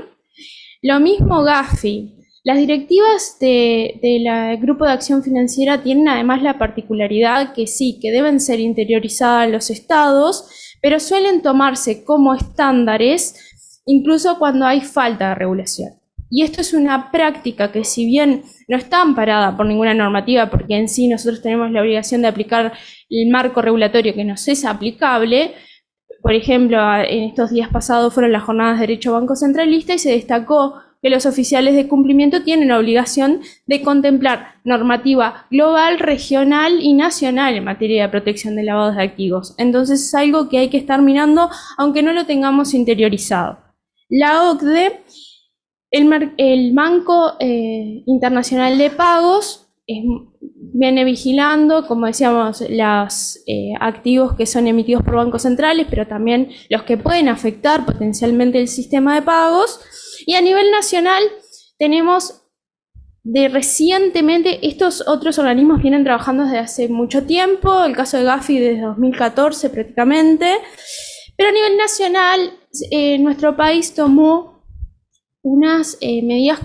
Lo mismo Gafi. Las directivas del Grupo de Acción Financiera tienen además la particularidad que sí, que deben ser interiorizadas en los estados, pero suelen tomarse como estándares incluso cuando hay falta de regulación. Y esto es una práctica que, si bien no está amparada por ninguna normativa, porque en sí nosotros tenemos la obligación de aplicar el marco regulatorio que nos es aplicable. Por ejemplo, en estos días pasados fueron las jornadas de Derecho Banco Centralista y se destacó que los oficiales de cumplimiento tienen la obligación de contemplar normativa global, regional y nacional en materia de protección de lavados de activos. Entonces es algo que hay que estar mirando aunque no lo tengamos interiorizado. La OCDE, el Banco Internacional de Pagos, viene vigilando, como decíamos, los activos que son emitidos por bancos centrales, pero también los que pueden afectar potencialmente el sistema de pagos. Y a nivel nacional tenemos recientemente, estos otros organismos vienen trabajando desde hace mucho tiempo, el caso de Gafi desde 2014 prácticamente, pero a nivel nacional nuestro país tomó unas medidas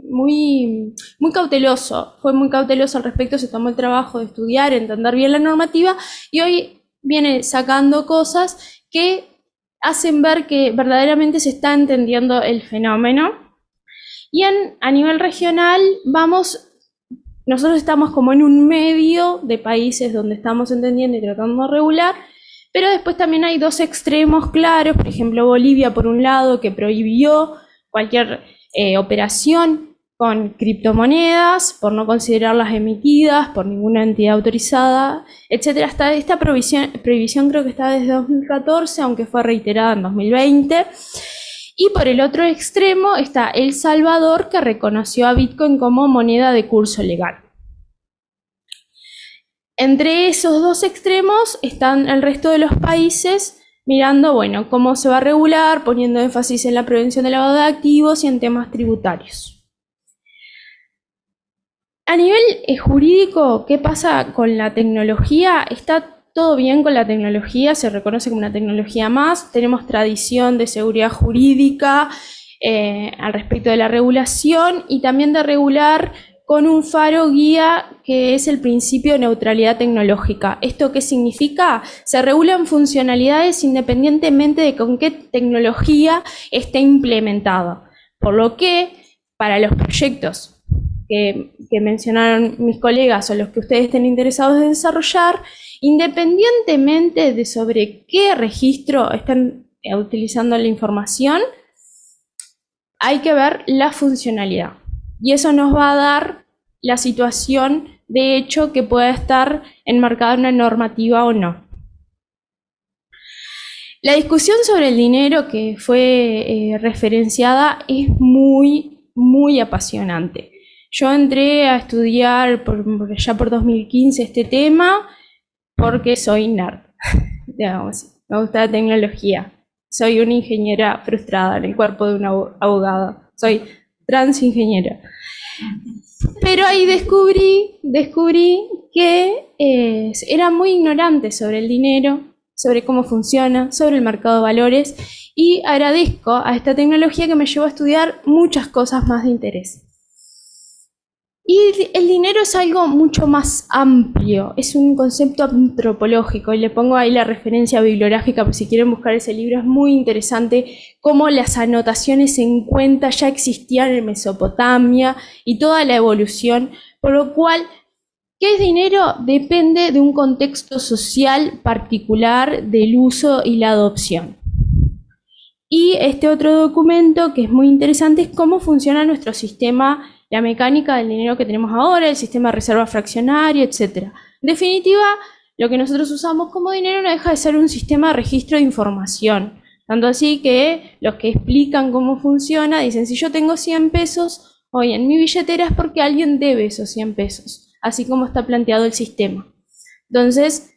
muy cauteloso, fue muy cauteloso al respecto, se tomó el trabajo de estudiar, entender bien la normativa y hoy viene sacando cosas que hacen ver que verdaderamente se está entendiendo el fenómeno. Y a nivel regional nosotros estamos como en un medio de países donde estamos entendiendo y tratando de regular, pero después también hay dos extremos claros, por ejemplo Bolivia por un lado que prohibió cualquier operación con criptomonedas por no considerarlas emitidas por ninguna entidad autorizada, etcétera. Esta prohibición creo que está desde 2014, aunque fue reiterada en 2020. Y por el otro extremo está El Salvador, que reconoció a Bitcoin como moneda de curso legal. Entre esos dos extremos están el resto de los países mirando, bueno, cómo se va a regular, poniendo énfasis en la prevención del lavado de activos y en temas tributarios. A nivel jurídico, ¿qué pasa con la tecnología? Está todo bien con la tecnología, se reconoce como una tecnología más, tenemos tradición de seguridad jurídica al respecto de la regulación y también de regular con un faro guía que es el principio de neutralidad tecnológica. ¿Esto qué significa? Se regulan funcionalidades independientemente de con qué tecnología esté implementada. Por lo que, para los proyectos que mencionaron mis colegas o los que ustedes estén interesados en desarrollar, independientemente de sobre qué registro están utilizando la información, hay que ver la funcionalidad. Y eso nos va a dar la situación de hecho que pueda estar enmarcada en una normativa o no. La discusión sobre el dinero que fue referenciada es muy apasionante. Yo entré a estudiar ya por 2015 este tema porque soy nerd, digamos, me gusta la tecnología. Soy una ingeniera frustrada en el cuerpo de una abogada. Soy transingeniera. Pero ahí descubrí que era muy ignorante sobre el dinero, sobre cómo funciona, sobre el mercado de valores, y agradezco a esta tecnología que me llevó a estudiar muchas cosas más de interés. Y el dinero es algo mucho más amplio, es un concepto antropológico, y le pongo ahí la referencia bibliográfica por si quieren buscar ese libro. Es muy interesante cómo las anotaciones en cuenta ya existían en Mesopotamia y toda la evolución, por lo cual, ¿qué es dinero? Depende de un contexto social particular del uso y la adopción. Y este otro documento que es muy interesante es cómo funciona nuestro sistema, la mecánica del dinero que tenemos ahora, el sistema de reserva fraccionaria, etc. En definitiva, lo que nosotros usamos como dinero no deja de ser un sistema de registro de información. Tanto así que los que explican cómo funciona dicen, si yo tengo 100 pesos hoy en mi billetera es porque alguien debe esos 100 pesos, así como está planteado el sistema. Entonces,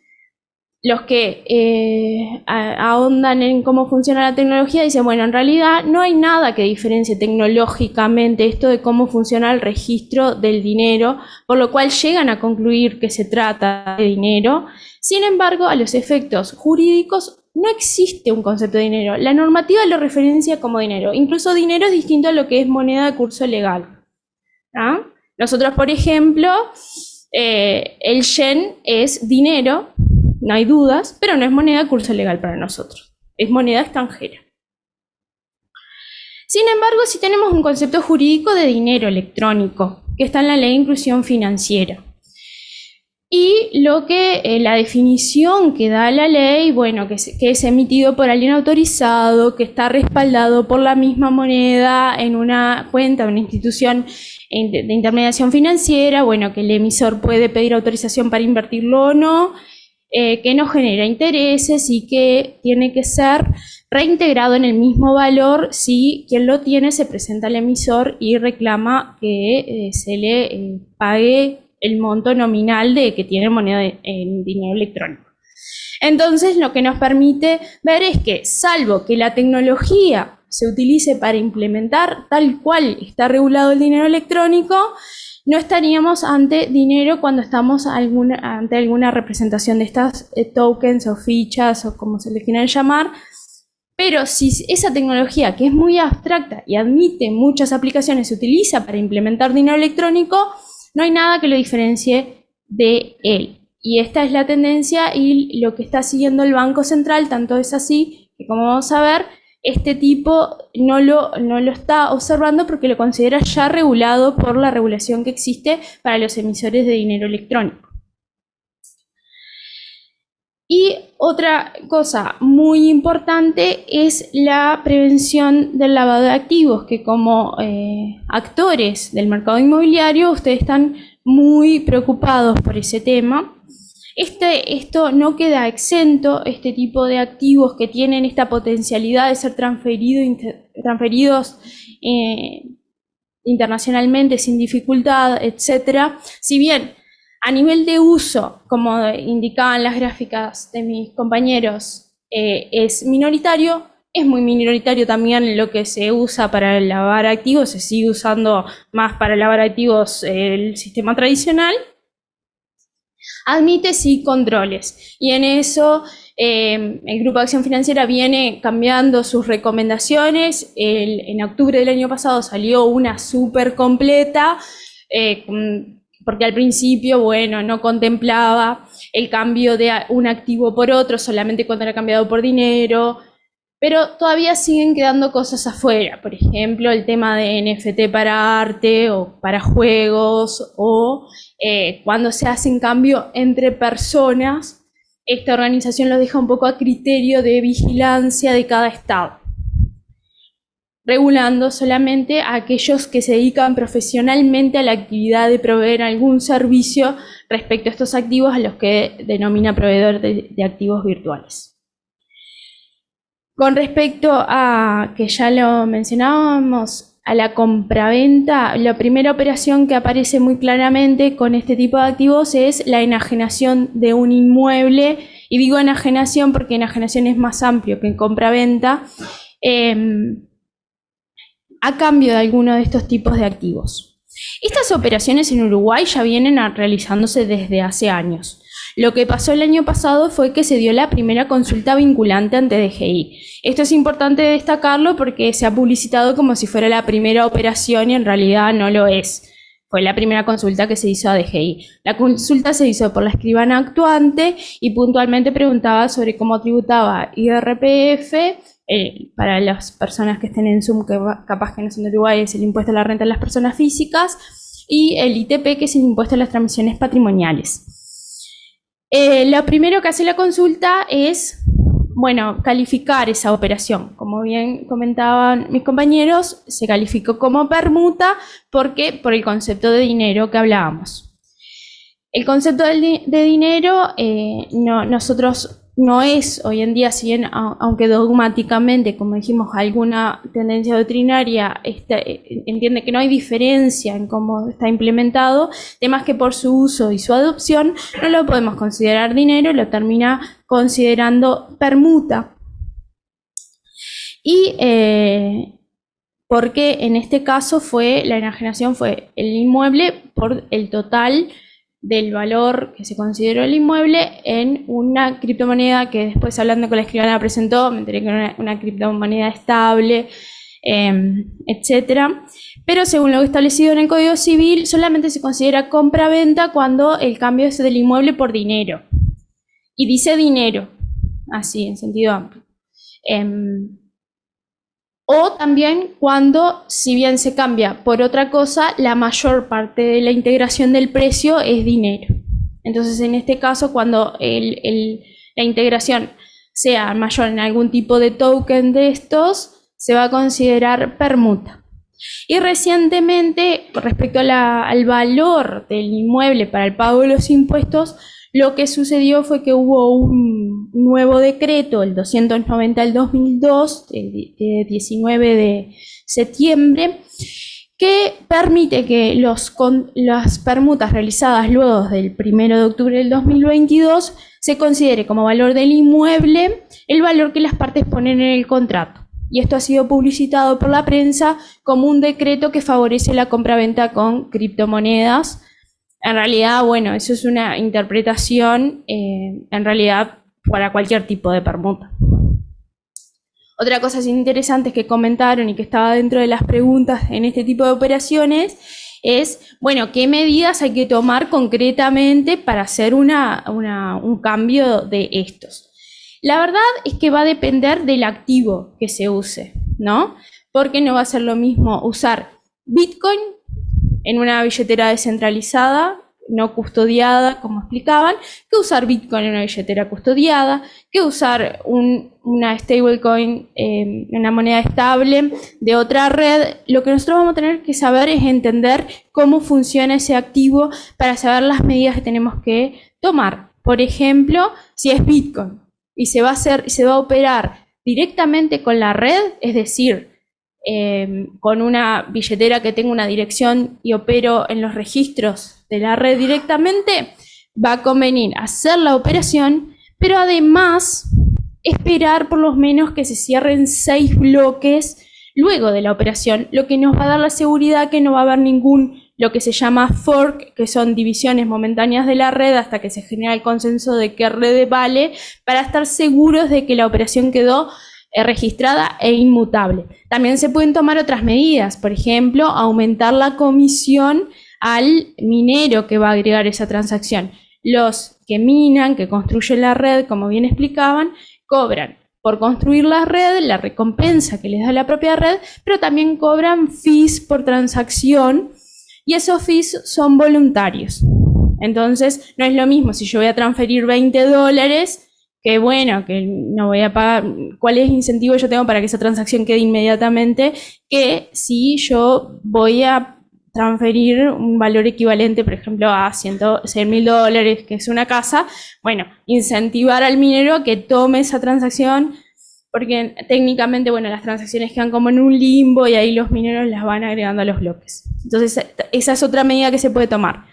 los que ahondan en cómo funciona la tecnología dicen, bueno, en realidad no hay nada que diferencie tecnológicamente esto de cómo funciona el registro del dinero, por lo cual llegan a concluir que se trata de dinero. Sin embargo, a los efectos jurídicos no existe un concepto de dinero. La normativa lo referencia como dinero. Incluso dinero es distinto a lo que es moneda de curso legal. ¿Ah? Nosotros, por ejemplo, el yen es dinero, no hay dudas, pero no es moneda de curso legal para nosotros, es moneda extranjera. Sin embargo, sí tenemos un concepto jurídico de dinero electrónico, que está en la Ley de Inclusión Financiera. Y lo que la definición que da la ley, bueno, que es emitido por alguien autorizado, que está respaldado por la misma moneda en una cuenta, una institución de intermediación financiera, bueno, que el emisor puede pedir autorización para invertirlo o no, que no genera intereses y que tiene que ser reintegrado en el mismo valor si quien lo tiene se presenta al emisor y reclama que se le pague el monto nominal de que tiene moneda en dinero electrónico. Entonces, lo que nos permite ver es que, salvo que la tecnología se utilice para implementar tal cual está regulado el dinero electrónico, no estaríamos ante dinero cuando estamos ante alguna representación de estas tokens o fichas o como se le quiera llamar. Pero si esa tecnología, que es muy abstracta y admite muchas aplicaciones, se utiliza para implementar dinero electrónico, no hay nada que lo diferencie de él. Y esta es la tendencia y lo que está siguiendo el Banco Central, tanto es así que, como vamos a ver, este tipo no lo está observando porque lo considera ya regulado por la regulación que existe para los emisores de dinero electrónico. Y otra cosa muy importante es la prevención del lavado de activos, que como actores del mercado inmobiliario ustedes están muy preocupados por ese tema. Esto no queda exento, este tipo de activos que tienen esta potencialidad de ser transferidos internacionalmente sin dificultad, etc. Si bien a nivel de uso, como indicaban las gráficas de mis compañeros, es minoritario, es muy minoritario también lo que se usa para lavar activos, se sigue usando más para lavar activos el sistema tradicional. Admite sí controles, y en eso el Grupo de Acción Financiera viene cambiando sus recomendaciones. En octubre del año pasado salió una súper completa, porque al principio, bueno, no contemplaba el cambio de un activo por otro, solamente cuando era cambiado por dinero. pero todavía siguen quedando cosas afuera. Por ejemplo, el tema de NFT para arte o para juegos, o cuando se hacen cambio entre personas, esta organización lo deja un poco a criterio de vigilancia de cada estado, regulando solamente a aquellos que se dedican profesionalmente a la actividad de proveer algún servicio respecto a estos activos, a los que denomina proveedor de activos virtuales. Con respecto a, que ya lo mencionábamos, a la compraventa, la primera operación que aparece muy claramente con este tipo de activos es la enajenación de un inmueble, y digo enajenación porque enajenación es más amplio que compraventa, a cambio de alguno de estos tipos de activos. Estas operaciones en Uruguay ya vienen realizándose desde hace años. Lo que pasó el año pasado fue que se dio la primera consulta vinculante ante DGI. Esto es importante destacarlo porque se ha publicitado como si fuera la primera operación y en realidad no lo es. Fue la primera consulta que se hizo a DGI. La consulta se hizo por la escribana actuante y puntualmente preguntaba sobre cómo tributaba IRPF, para las personas que estén en Zoom, que capaz que no son de Uruguay, es el impuesto a la renta de las personas físicas, y el ITP, que es el impuesto a las transmisiones patrimoniales. Lo primero que hace la consulta es, bueno, calificar esa operación. Como bien comentaban mis compañeros, se calificó como permuta porque por el concepto de dinero que hablábamos. El concepto de dinero, nosotros no es hoy en día, si bien aunque dogmáticamente, como dijimos, alguna tendencia doctrinaria entiende que no hay diferencia en cómo está implementado, temas que por su uso y su adopción no lo podemos considerar dinero, lo termina considerando permuta. Y porque en este caso la enajenación fue el inmueble por el total del valor que se consideró el inmueble en una criptomoneda que después, hablando con la escribana, presentó, me enteré que era una criptomoneda estable, etcétera. Pero según lo establecido en el Código Civil, solamente se considera compra-venta cuando el cambio es del inmueble por dinero. Y dice dinero, así, en sentido amplio. O también cuando, si bien se cambia por otra cosa, la mayor parte de la integración del precio es dinero. Entonces, en este caso, cuando la integración sea mayor en algún tipo de token de estos, se va a considerar permuta. Y recientemente, respecto al valor del inmueble para el pago de los impuestos, lo que sucedió fue que hubo un nuevo decreto, el 290 del 2002, de 19 de septiembre, que permite que las permutas realizadas luego del 1 de octubre del 2022 se considere como valor del inmueble el valor que las partes ponen en el contrato. Y esto ha sido publicitado por la prensa como un decreto que favorece la compraventa con criptomonedas. En realidad, bueno, eso es una interpretación, en realidad, para cualquier tipo de permuta. Otra cosa interesante que comentaron y que estaba dentro de las preguntas en este tipo de operaciones es, bueno, ¿qué medidas hay que tomar concretamente para hacer un cambio de estos? La verdad es que va a depender del activo que se use, ¿no? Porque no va a ser lo mismo usar Bitcoin en una billetera descentralizada, no custodiada, como explicaban, que usar Bitcoin en una billetera custodiada, que usar una stablecoin, una moneda estable de otra red. Lo que nosotros vamos a tener que saber es entender cómo funciona ese activo para saber las medidas que tenemos que tomar. Por ejemplo, si es Bitcoin y se va a operar directamente con la red, es decir, con una billetera que tenga una dirección y opero en los registros de la red directamente, va a convenir hacer la operación, pero además esperar por lo menos que se cierren 6 bloques luego de la operación, lo que nos va a dar la seguridad que no va a haber lo que se llama fork, que son divisiones momentáneas de la red hasta que se genera el consenso de qué red vale, para estar seguros de que la operación quedó registrada e inmutable. También se pueden tomar otras medidas, por ejemplo, aumentar la comisión al minero que va a agregar esa transacción. Los que minan, que construyen la red, como bien explicaban, cobran por construir la red, la recompensa que les da la propia red, pero también cobran fees por transacción y esos fees son voluntarios. Entonces, no es lo mismo si yo voy a transferir $20, que bueno, que no voy a pagar, cuál es el incentivo yo tengo para que esa transacción quede inmediatamente, que si yo voy a transferir un valor equivalente, por ejemplo, a $100.000, que es una casa, bueno, incentivar al minero a que tome esa transacción, porque técnicamente, bueno, las transacciones quedan como en un limbo y ahí los mineros las van agregando a los bloques. Entonces, esa es otra medida que se puede tomar.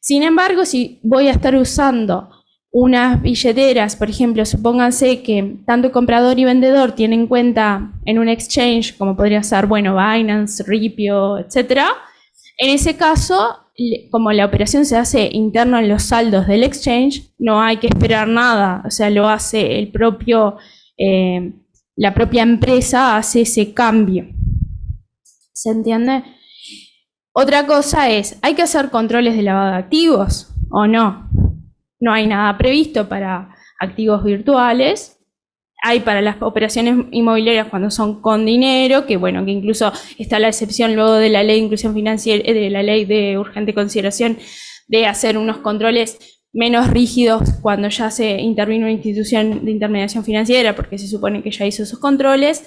Sin embargo, si voy a estar usando unas billeteras, por ejemplo, supónganse que tanto comprador y vendedor tienen cuenta en un exchange, como podría ser, bueno, Binance, Ripio, etcétera. En ese caso, como la operación se hace interno en los saldos del exchange, no hay que esperar nada, o sea, lo hace el propio, la propia empresa hace ese cambio. ¿Se entiende? Otra cosa es, ¿hay que hacer controles de lavado de activos o no? No hay nada previsto para activos virtuales. Hay para las operaciones inmobiliarias cuando son con dinero, que bueno, que incluso está la excepción luego de la ley de inclusión financiera, de la ley de urgente consideración, de hacer unos controles menos rígidos cuando ya se intervino una institución de intermediación financiera, porque se supone que ya hizo esos controles.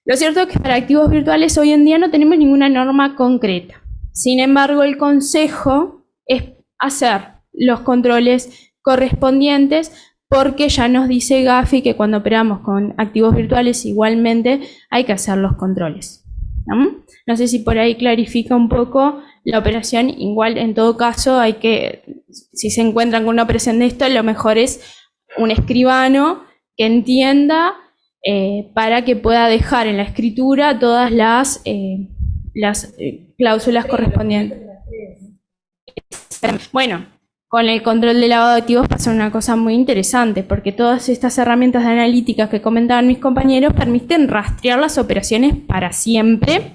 Lo cierto es que para activos virtuales hoy en día no tenemos ninguna norma concreta. Sin embargo, el consejo es hacer los controles correspondientes, porque ya nos dice Gafi que cuando operamos con activos virtuales igualmente hay que hacer los controles. No sé si por ahí clarifica un poco la operación. Igual, en todo caso, hay que, si se encuentran con una operación de esto, lo mejor es un escribano que entienda para que pueda dejar en la escritura todas las cláusulas correspondientes. Bueno, con el control de lavado de activos pasa una cosa muy interesante, porque todas estas herramientas de analítica que comentaban mis compañeros permiten rastrear las operaciones para siempre.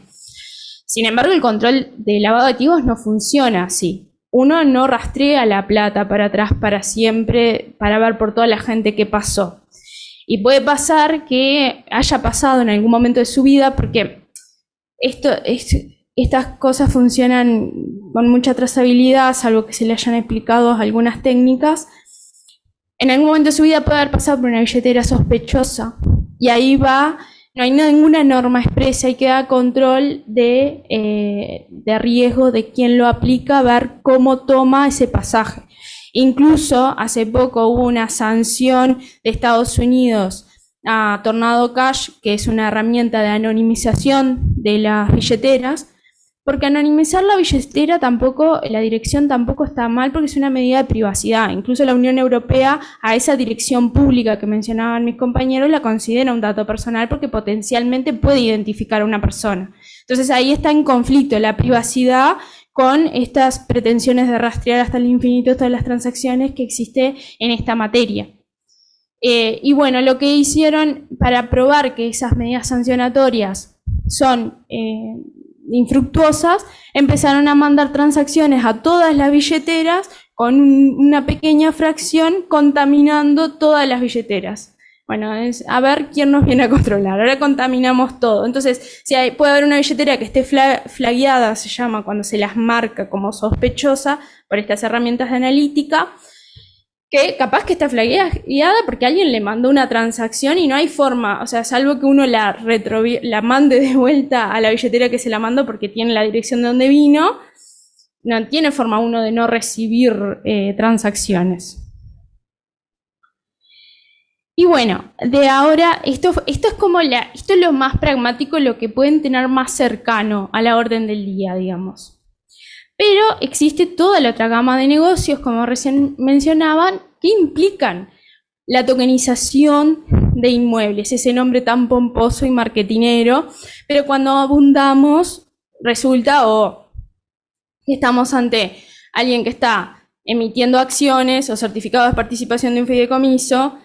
Sin embargo, el control de lavado de activos no funciona así. Uno no rastrea la plata para atrás para siempre, para ver por toda la gente que pasó. Y puede pasar que haya pasado en algún momento de su vida, porque estas cosas funcionan con mucha trazabilidad, salvo que se le hayan explicado algunas técnicas. En algún momento de su vida puede haber pasado por una billetera sospechosa y ahí va, no hay ninguna norma expresa y queda control de riesgo de quien lo aplica, ver cómo toma ese pasaje. Incluso hace poco hubo una sanción de Estados Unidos a Tornado Cash, que es una herramienta de anonimización de las billeteras, porque anonimizar la billetera tampoco, la dirección tampoco está mal, porque es una medida de privacidad. Incluso la Unión Europea a esa dirección pública que mencionaban mis compañeros la considera un dato personal porque potencialmente puede identificar a una persona. Entonces ahí está en conflicto la privacidad con estas pretensiones de rastrear hasta el infinito todas las transacciones que existe en esta materia. Y bueno, lo que hicieron para probar que esas medidas sancionatorias son infructuosas, empezaron a mandar transacciones a todas las billeteras con una pequeña fracción contaminando todas las billeteras. Bueno, es a ver quién nos viene a controlar. Ahora contaminamos todo. Entonces, si puede haber una billetera que esté flagueada, se llama cuando se las marca como sospechosa por estas herramientas de analítica, que capaz que está flagueada porque alguien le mandó una transacción y no hay forma, o sea, salvo que uno la mande de vuelta a la billetera que se la mandó porque tiene la dirección de donde vino, no tiene forma uno de no recibir transacciones. Y bueno, de ahora, esto es como esto es lo más pragmático, lo que pueden tener más cercano a la orden del día, digamos. Pero existe toda la otra gama de negocios, como recién mencionaban, que implican la tokenización de inmuebles, ese nombre tan pomposo y marketinero, pero cuando abundamos resulta que estamos ante alguien que está emitiendo acciones o certificados de participación de un fideicomiso,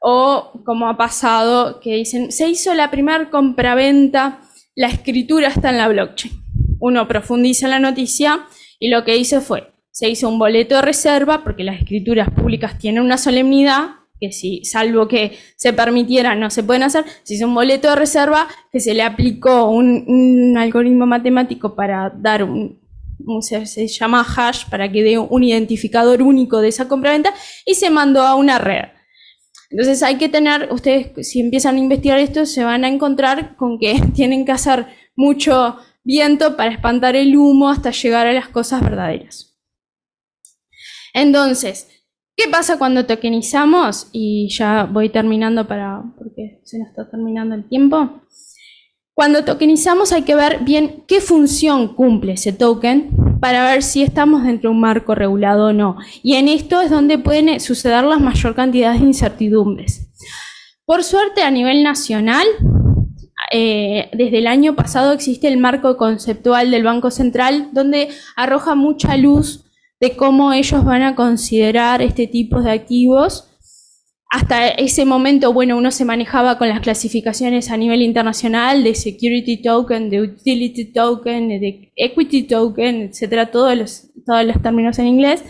o como ha pasado, que dicen, se hizo la primera compraventa, la escritura está en la blockchain. Uno profundiza en la noticia y lo que hizo fue, se hizo un boleto de reserva, porque las escrituras públicas tienen una solemnidad, que si, salvo que se permitiera, no se pueden hacer. Si es un boleto de reserva, que se le aplicó un algoritmo matemático para dar se llama hash, para que dé un identificador único de esa compraventa, y se mandó a una red. Entonces hay que tener, ustedes si empiezan a investigar esto, se van a encontrar con que tienen que hacer mucho viento para espantar el humo hasta llegar a las cosas verdaderas. Entonces, ¿qué pasa cuando tokenizamos? Y ya voy terminando porque se nos está terminando el tiempo. Cuando tokenizamos hay que ver bien qué función cumple ese token para ver si estamos dentro de un marco regulado o no. Y en esto es donde pueden suceder la mayor cantidad de incertidumbres. Por suerte, a nivel nacional, desde el año pasado existe el marco conceptual del Banco Central, donde arroja mucha luz de cómo ellos van a considerar este tipo de activos. Hasta ese momento, bueno, uno se manejaba con las clasificaciones a nivel internacional de security token, de utility token, de equity token, etcétera, todos los términos en inglés.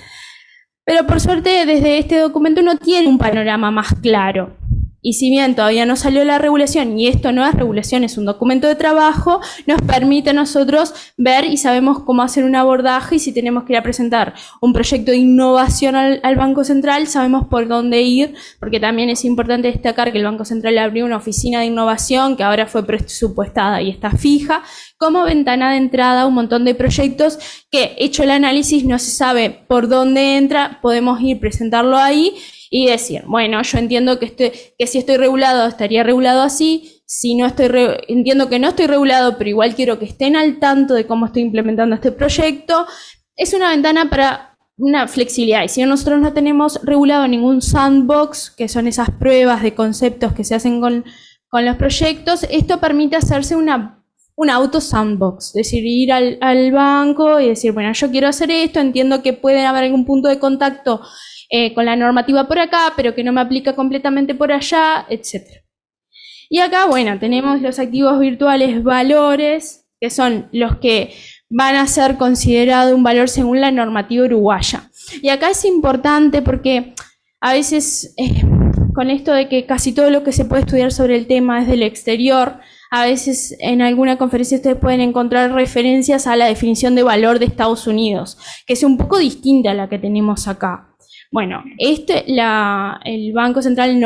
Pero por suerte, desde este documento uno tiene un panorama más claro. Y si bien todavía no salió la regulación, y esto no es regulación, es un documento de trabajo, nos permite a nosotros ver y sabemos cómo hacer un abordaje, y si tenemos que ir a presentar un proyecto de innovación al Banco Central, sabemos por dónde ir, porque también es importante destacar que el Banco Central abrió una oficina de innovación que ahora fue presupuestada y está fija, como ventana de entrada a un montón de proyectos que, hecho el análisis, no se sabe por dónde entra, podemos ir presentarlo ahí, y decir, bueno, yo entiendo que si estoy regulado, estaría regulado así, si no entiendo que no estoy regulado, pero igual quiero que estén al tanto de cómo estoy implementando este proyecto. Es una ventana para una flexibilidad, y si nosotros no tenemos regulado ningún sandbox, que son esas pruebas de conceptos que se hacen con los proyectos, esto permite hacerse un auto sandbox, es decir, ir al banco y decir, bueno, yo quiero hacer esto, entiendo que puede haber algún punto de contacto con la normativa por acá, pero que no me aplica completamente por allá, etc. Y acá, bueno, tenemos los activos virtuales valores, que son los que van a ser considerados un valor según la normativa uruguaya. Y acá es importante porque a veces, con esto de que casi todo lo que se puede estudiar sobre el tema es del exterior, a veces en alguna conferencia ustedes pueden encontrar referencias a la definición de valor de Estados Unidos, que es un poco distinta a la que tenemos acá. Bueno, el Banco Central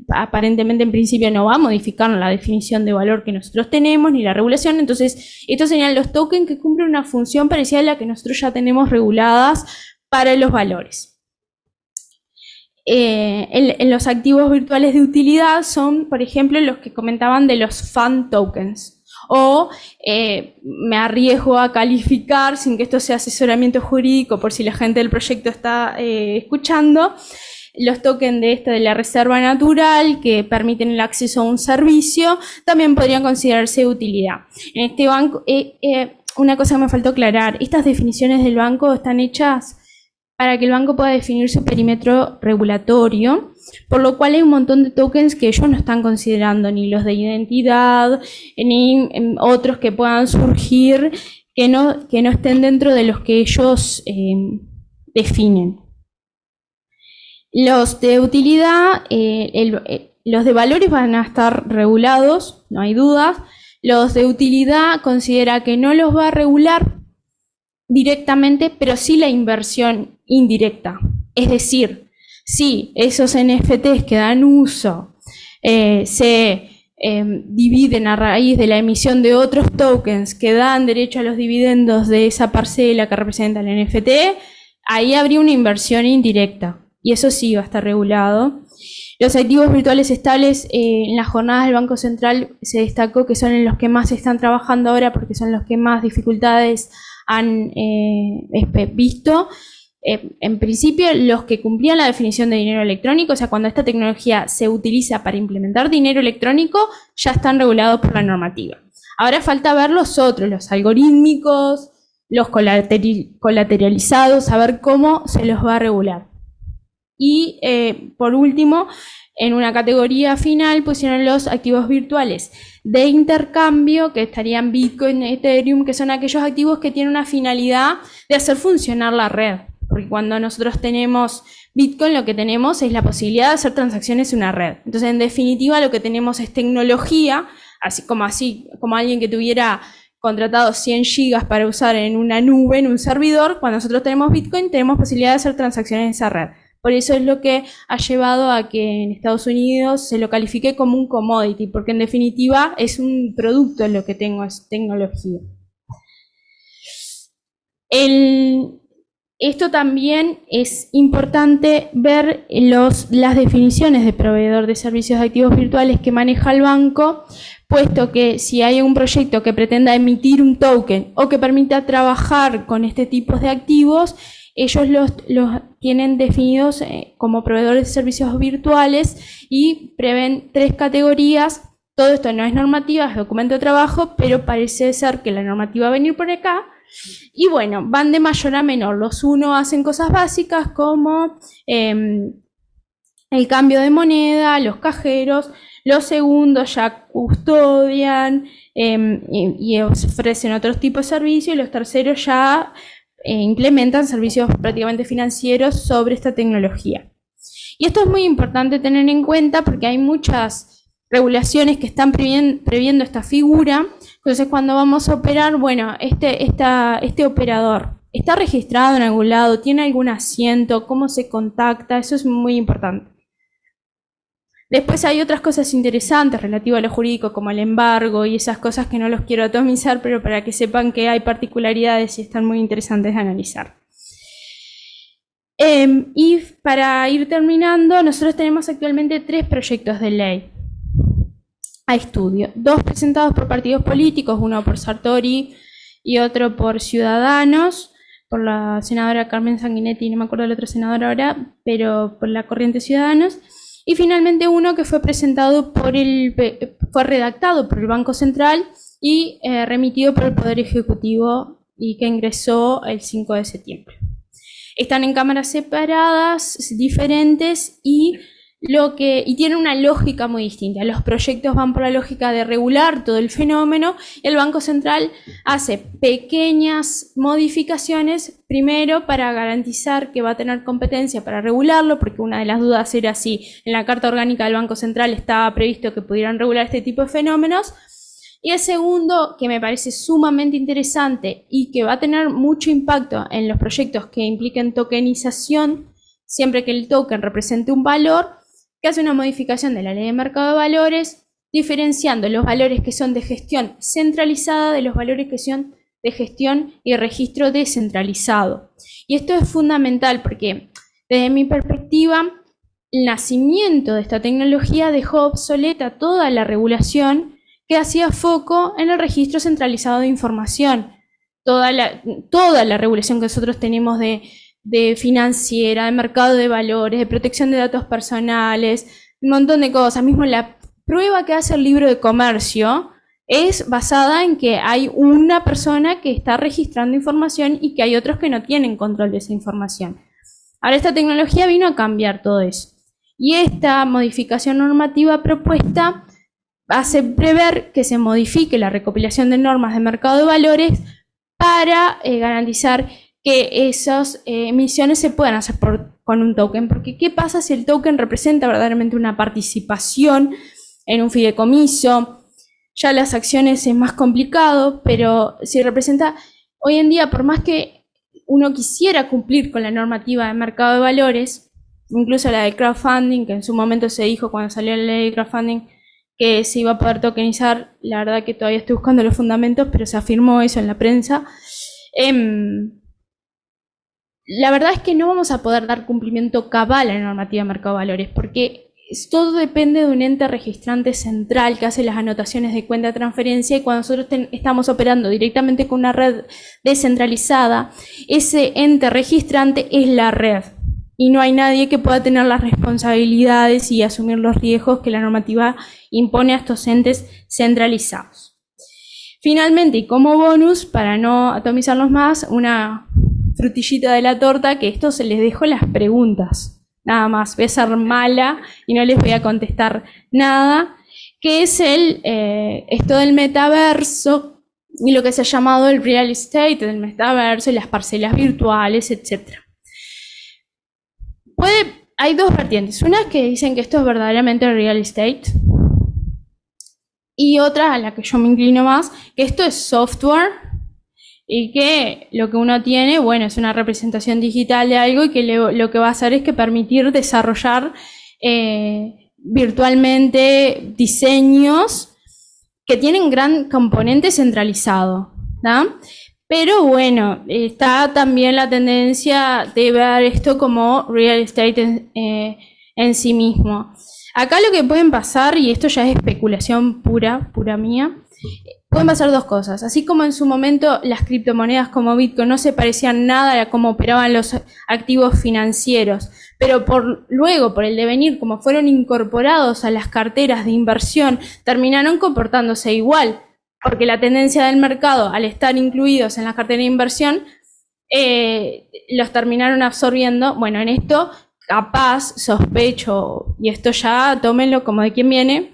aparentemente en principio no va a modificar la definición de valor que nosotros tenemos, ni la regulación, entonces estos serían los tokens que cumplen una función parecida a la que nosotros ya tenemos reguladas para los valores. En los activos virtuales de utilidad son, por ejemplo, los que comentaban de los fund tokens. O me arriesgo a calificar, sin que esto sea asesoramiento jurídico, por si la gente del proyecto está escuchando, los tokens de la reserva natural que permiten el acceso a un servicio, también podrían considerarse de utilidad. En este banco, una cosa que me faltó aclarar, estas definiciones del banco están hechas para que el banco pueda definir su perímetro regulatorio, por lo cual hay un montón de tokens que ellos no están considerando, ni los de identidad, ni otros que puedan surgir que no estén dentro de los que ellos definen. Los de utilidad, los de valores van a estar regulados, no hay dudas. Los de utilidad considera que no los va a regular directamente, pero sí la inversión indirecta. Es decir, si esos NFTs que dan uso se dividen a raíz de la emisión de otros tokens que dan derecho a los dividendos de esa parcela que representa el NFT, ahí habría una inversión indirecta. Y eso sí va a estar regulado. Los activos virtuales estables, en las jornadas del Banco Central se destacó que son en los que más se están trabajando ahora porque son los que más dificultades han visto. En principio, los que cumplían la definición de dinero electrónico, o sea, cuando esta tecnología se utiliza para implementar dinero electrónico, ya están regulados por la normativa. Ahora falta ver los otros, los algorítmicos, los colateralizados, a ver cómo se los va a regular. Y por último, en una categoría final pusieron los activos virtuales de intercambio, que estarían Bitcoin, Ethereum, que son aquellos activos que tienen una finalidad de hacer funcionar la red. Porque cuando nosotros tenemos Bitcoin lo que tenemos es la posibilidad de hacer transacciones en una red. Entonces, en definitiva, lo que tenemos es tecnología, así como alguien que tuviera contratado 100 gigas para usar en una nube, en un servidor. Cuando nosotros tenemos Bitcoin, tenemos posibilidad de hacer transacciones en esa red. Por eso es lo que ha llevado a que en Estados Unidos se lo califique como un commodity, porque en definitiva es un producto, lo que tengo es tecnología. Esto también es importante ver las definiciones de proveedor de servicios de activos virtuales que maneja el banco, puesto que si hay un proyecto que pretenda emitir un token o que permita trabajar con este tipo de activos, ellos los tienen definidos como proveedores de servicios virtuales y prevén 3 categorías. Todo esto no es normativa, es documento de trabajo, pero parece ser que la normativa va a venir por acá. Y bueno, van de mayor a menor. Los unos hacen cosas básicas como el cambio de moneda, los cajeros. Los segundos ya custodian y ofrecen otros tipos de servicios. Y los terceros ya implementan servicios prácticamente financieros sobre esta tecnología. Y esto es muy importante tener en cuenta porque hay muchas regulaciones que están previendo esta figura. Entonces, cuando vamos a operar, bueno, este operador está registrado en algún lado, tiene algún asiento, cómo se contacta, eso es muy importante. Después hay otras cosas interesantes relativas a lo jurídico, como el embargo y esas cosas que no los quiero atomizar, pero para que sepan que hay particularidades y están muy interesantes de analizar. Y para ir terminando, nosotros tenemos actualmente 3 proyectos de ley a estudio. 2 presentados por partidos políticos, uno por Sartori y otro por Ciudadanos, por la senadora Carmen Sanguinetti, no me acuerdo del otro senador ahora, pero por la Corriente Ciudadanos. Y finalmente uno que fue redactado por el Banco Central y remitido por el Poder Ejecutivo y que ingresó el 5 de septiembre. Están en cámaras separadas, diferentes y tienen una lógica muy distinta. Los proyectos van por la lógica de regular todo el fenómeno y el Banco Central hace pequeñas modificaciones, primero para garantizar que va a tener competencia para regularlo, porque una de las dudas era si en la Carta Orgánica del Banco Central estaba previsto que pudieran regular este tipo de fenómenos. Y el segundo, que me parece sumamente interesante y que va a tener mucho impacto en los proyectos que impliquen tokenización, siempre que el token represente un valor, que hace una modificación de la Ley de Mercado de Valores, diferenciando los valores que son de gestión centralizada de los valores que son de gestión y registro descentralizado. Y esto es fundamental porque, desde mi perspectiva, el nacimiento de esta tecnología dejó obsoleta toda la regulación que hacía foco en el registro centralizado de información. Toda la regulación que nosotros tenemos de financiera, de mercado de valores, de protección de datos personales, un montón de cosas. Mismo la prueba que hace el libro de comercio es basada en que hay una persona que está registrando información y que hay otros que no tienen control de esa información. Ahora, esta tecnología vino a cambiar todo eso. Y esta modificación normativa propuesta hace prever que se modifique la recopilación de normas de mercado de valores para garantizar que esas emisiones se puedan hacer con un token. Porque ¿qué pasa si el token representa verdaderamente una participación en un fideicomiso? Ya las acciones es más complicado, pero si representa, hoy en día, por más que uno quisiera cumplir con la normativa de mercado de valores, incluso la de crowdfunding, que en su momento se dijo cuando salió la ley de crowdfunding que se iba a poder tokenizar, la verdad que todavía estoy buscando los fundamentos, pero se afirmó eso en la prensa. La verdad es que no vamos a poder dar cumplimiento cabal a la normativa de mercado de valores, porque todo depende de un ente registrante central que hace las anotaciones de cuenta de transferencia, y cuando nosotros estamos operando directamente con una red descentralizada, ese ente registrante es la red, y no hay nadie que pueda tener las responsabilidades y asumir los riesgos que la normativa impone a estos entes centralizados. Finalmente, y como bonus, para no atomizarlos más, una frutillita de la torta, que esto se les dejo las preguntas. Nada más, voy a ser mala y no les voy a contestar nada, que es esto del metaverso y lo que se ha llamado el real estate, del metaverso y las parcelas virtuales, etc. hay dos vertientes. Una es que dicen que esto es verdaderamente real estate. Y otra, a la que yo me inclino más, que esto es software y que lo que uno tiene, bueno, es una representación digital de algo y que lo que va a hacer es que permitir desarrollar virtualmente diseños que tienen gran componente centralizado, ¿no? Pero bueno, está también la tendencia de ver esto como real estate en sí mismo. Acá lo que pueden pasar, y esto ya es especulación pura mía, pueden pasar dos cosas. Así como en su momento las criptomonedas como Bitcoin no se parecían nada a cómo operaban los activos financieros, pero luego, por el devenir, como fueron incorporados a las carteras de inversión, terminaron comportándose igual, porque la tendencia del mercado, al estar incluidos en las carteras de inversión, los terminaron absorbiendo. Bueno, en esto capaz, sospecho, y esto ya tómenlo como de quien viene,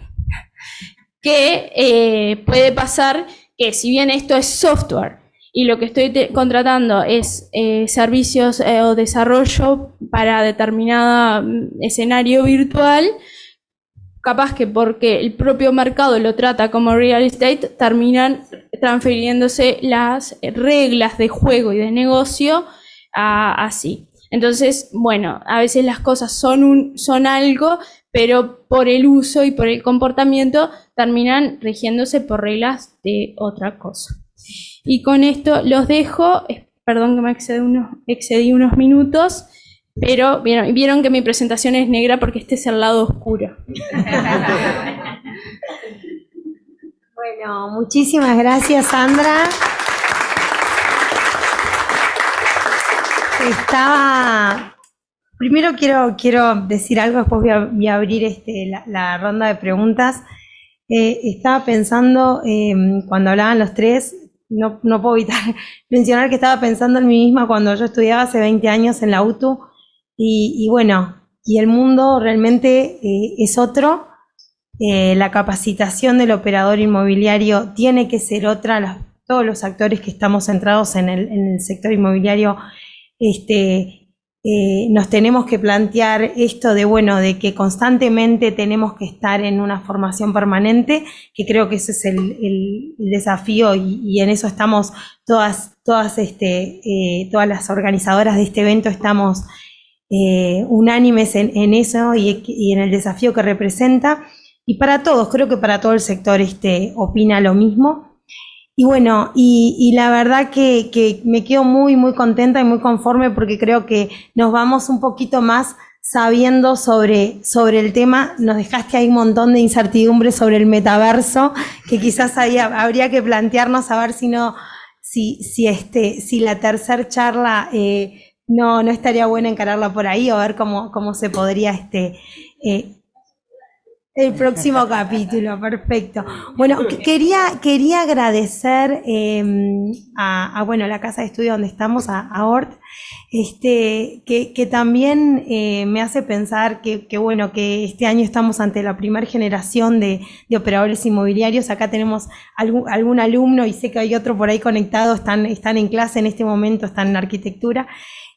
que puede pasar que si bien esto es software y lo que estoy contratando es servicios o desarrollo para determinado escenario virtual, capaz que porque el propio mercado lo trata como real estate, terminan transfiriéndose las reglas de juego y de negocio así. Entonces, bueno, a veces las cosas son algo, pero por el uso y por el comportamiento terminan rigiéndose por reglas de otra cosa. Y con esto los dejo. Perdón que me excedí unos minutos, pero vieron que mi presentación es negra porque este es el lado oscuro. Bueno, muchísimas gracias, Sandra. Primero quiero decir algo, después voy a abrir la ronda de preguntas. Estaba pensando, cuando hablaban los tres, no puedo evitar mencionar que estaba pensando en mí misma cuando yo estudiaba hace 20 años en la UTU, y bueno, y el mundo realmente es otro. La capacitación del operador inmobiliario tiene que ser otra. Todos los actores que estamos centrados en el sector inmobiliario, nos tenemos que plantear esto de que constantemente tenemos que estar en una formación permanente, que creo que ese es el desafío, y en eso estamos todas las organizadoras de este evento estamos unánimes en eso y en el desafío que representa, y para todos, creo que para todo el sector opina lo mismo. Y bueno, y la verdad que me quedo muy, muy contenta y muy conforme porque creo que nos vamos un poquito más sabiendo sobre el tema. Nos dejaste ahí un montón de incertidumbres sobre el metaverso, que quizás ahí habría que plantearnos a ver si la tercera charla no estaría bueno encararla por ahí, o ver cómo se podría el próximo capítulo. Perfecto. Bueno, quería agradecer a la casa de estudio donde estamos, a ORT, que también me hace pensar que este año estamos ante la primera generación de operadores inmobiliarios. Acá tenemos algún alumno, y sé que hay otro por ahí conectado, están en clase en este momento, están en arquitectura.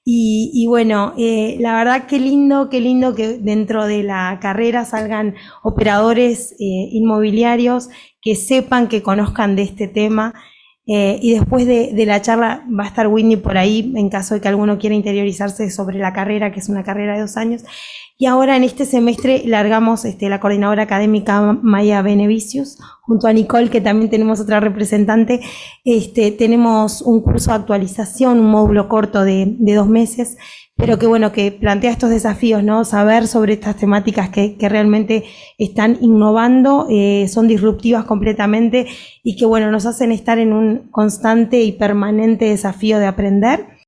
Y bueno, la verdad qué lindo que dentro de la carrera salgan operadores inmobiliarios que sepan, que conozcan de este tema. Y después de la charla va a estar Whitney por ahí, en caso de que alguno quiera interiorizarse sobre la carrera, que es una carrera de 2 años. Y ahora en este semestre largamos la coordinadora académica Maya Benevicius, junto a Nicole, que también tenemos otra representante. Tenemos un curso de actualización, un módulo corto de 2 meses, pero que plantea estos desafíos, ¿no? Saber sobre estas temáticas que realmente están innovando, son disruptivas completamente, y que nos hacen estar en un constante y permanente desafío de aprender.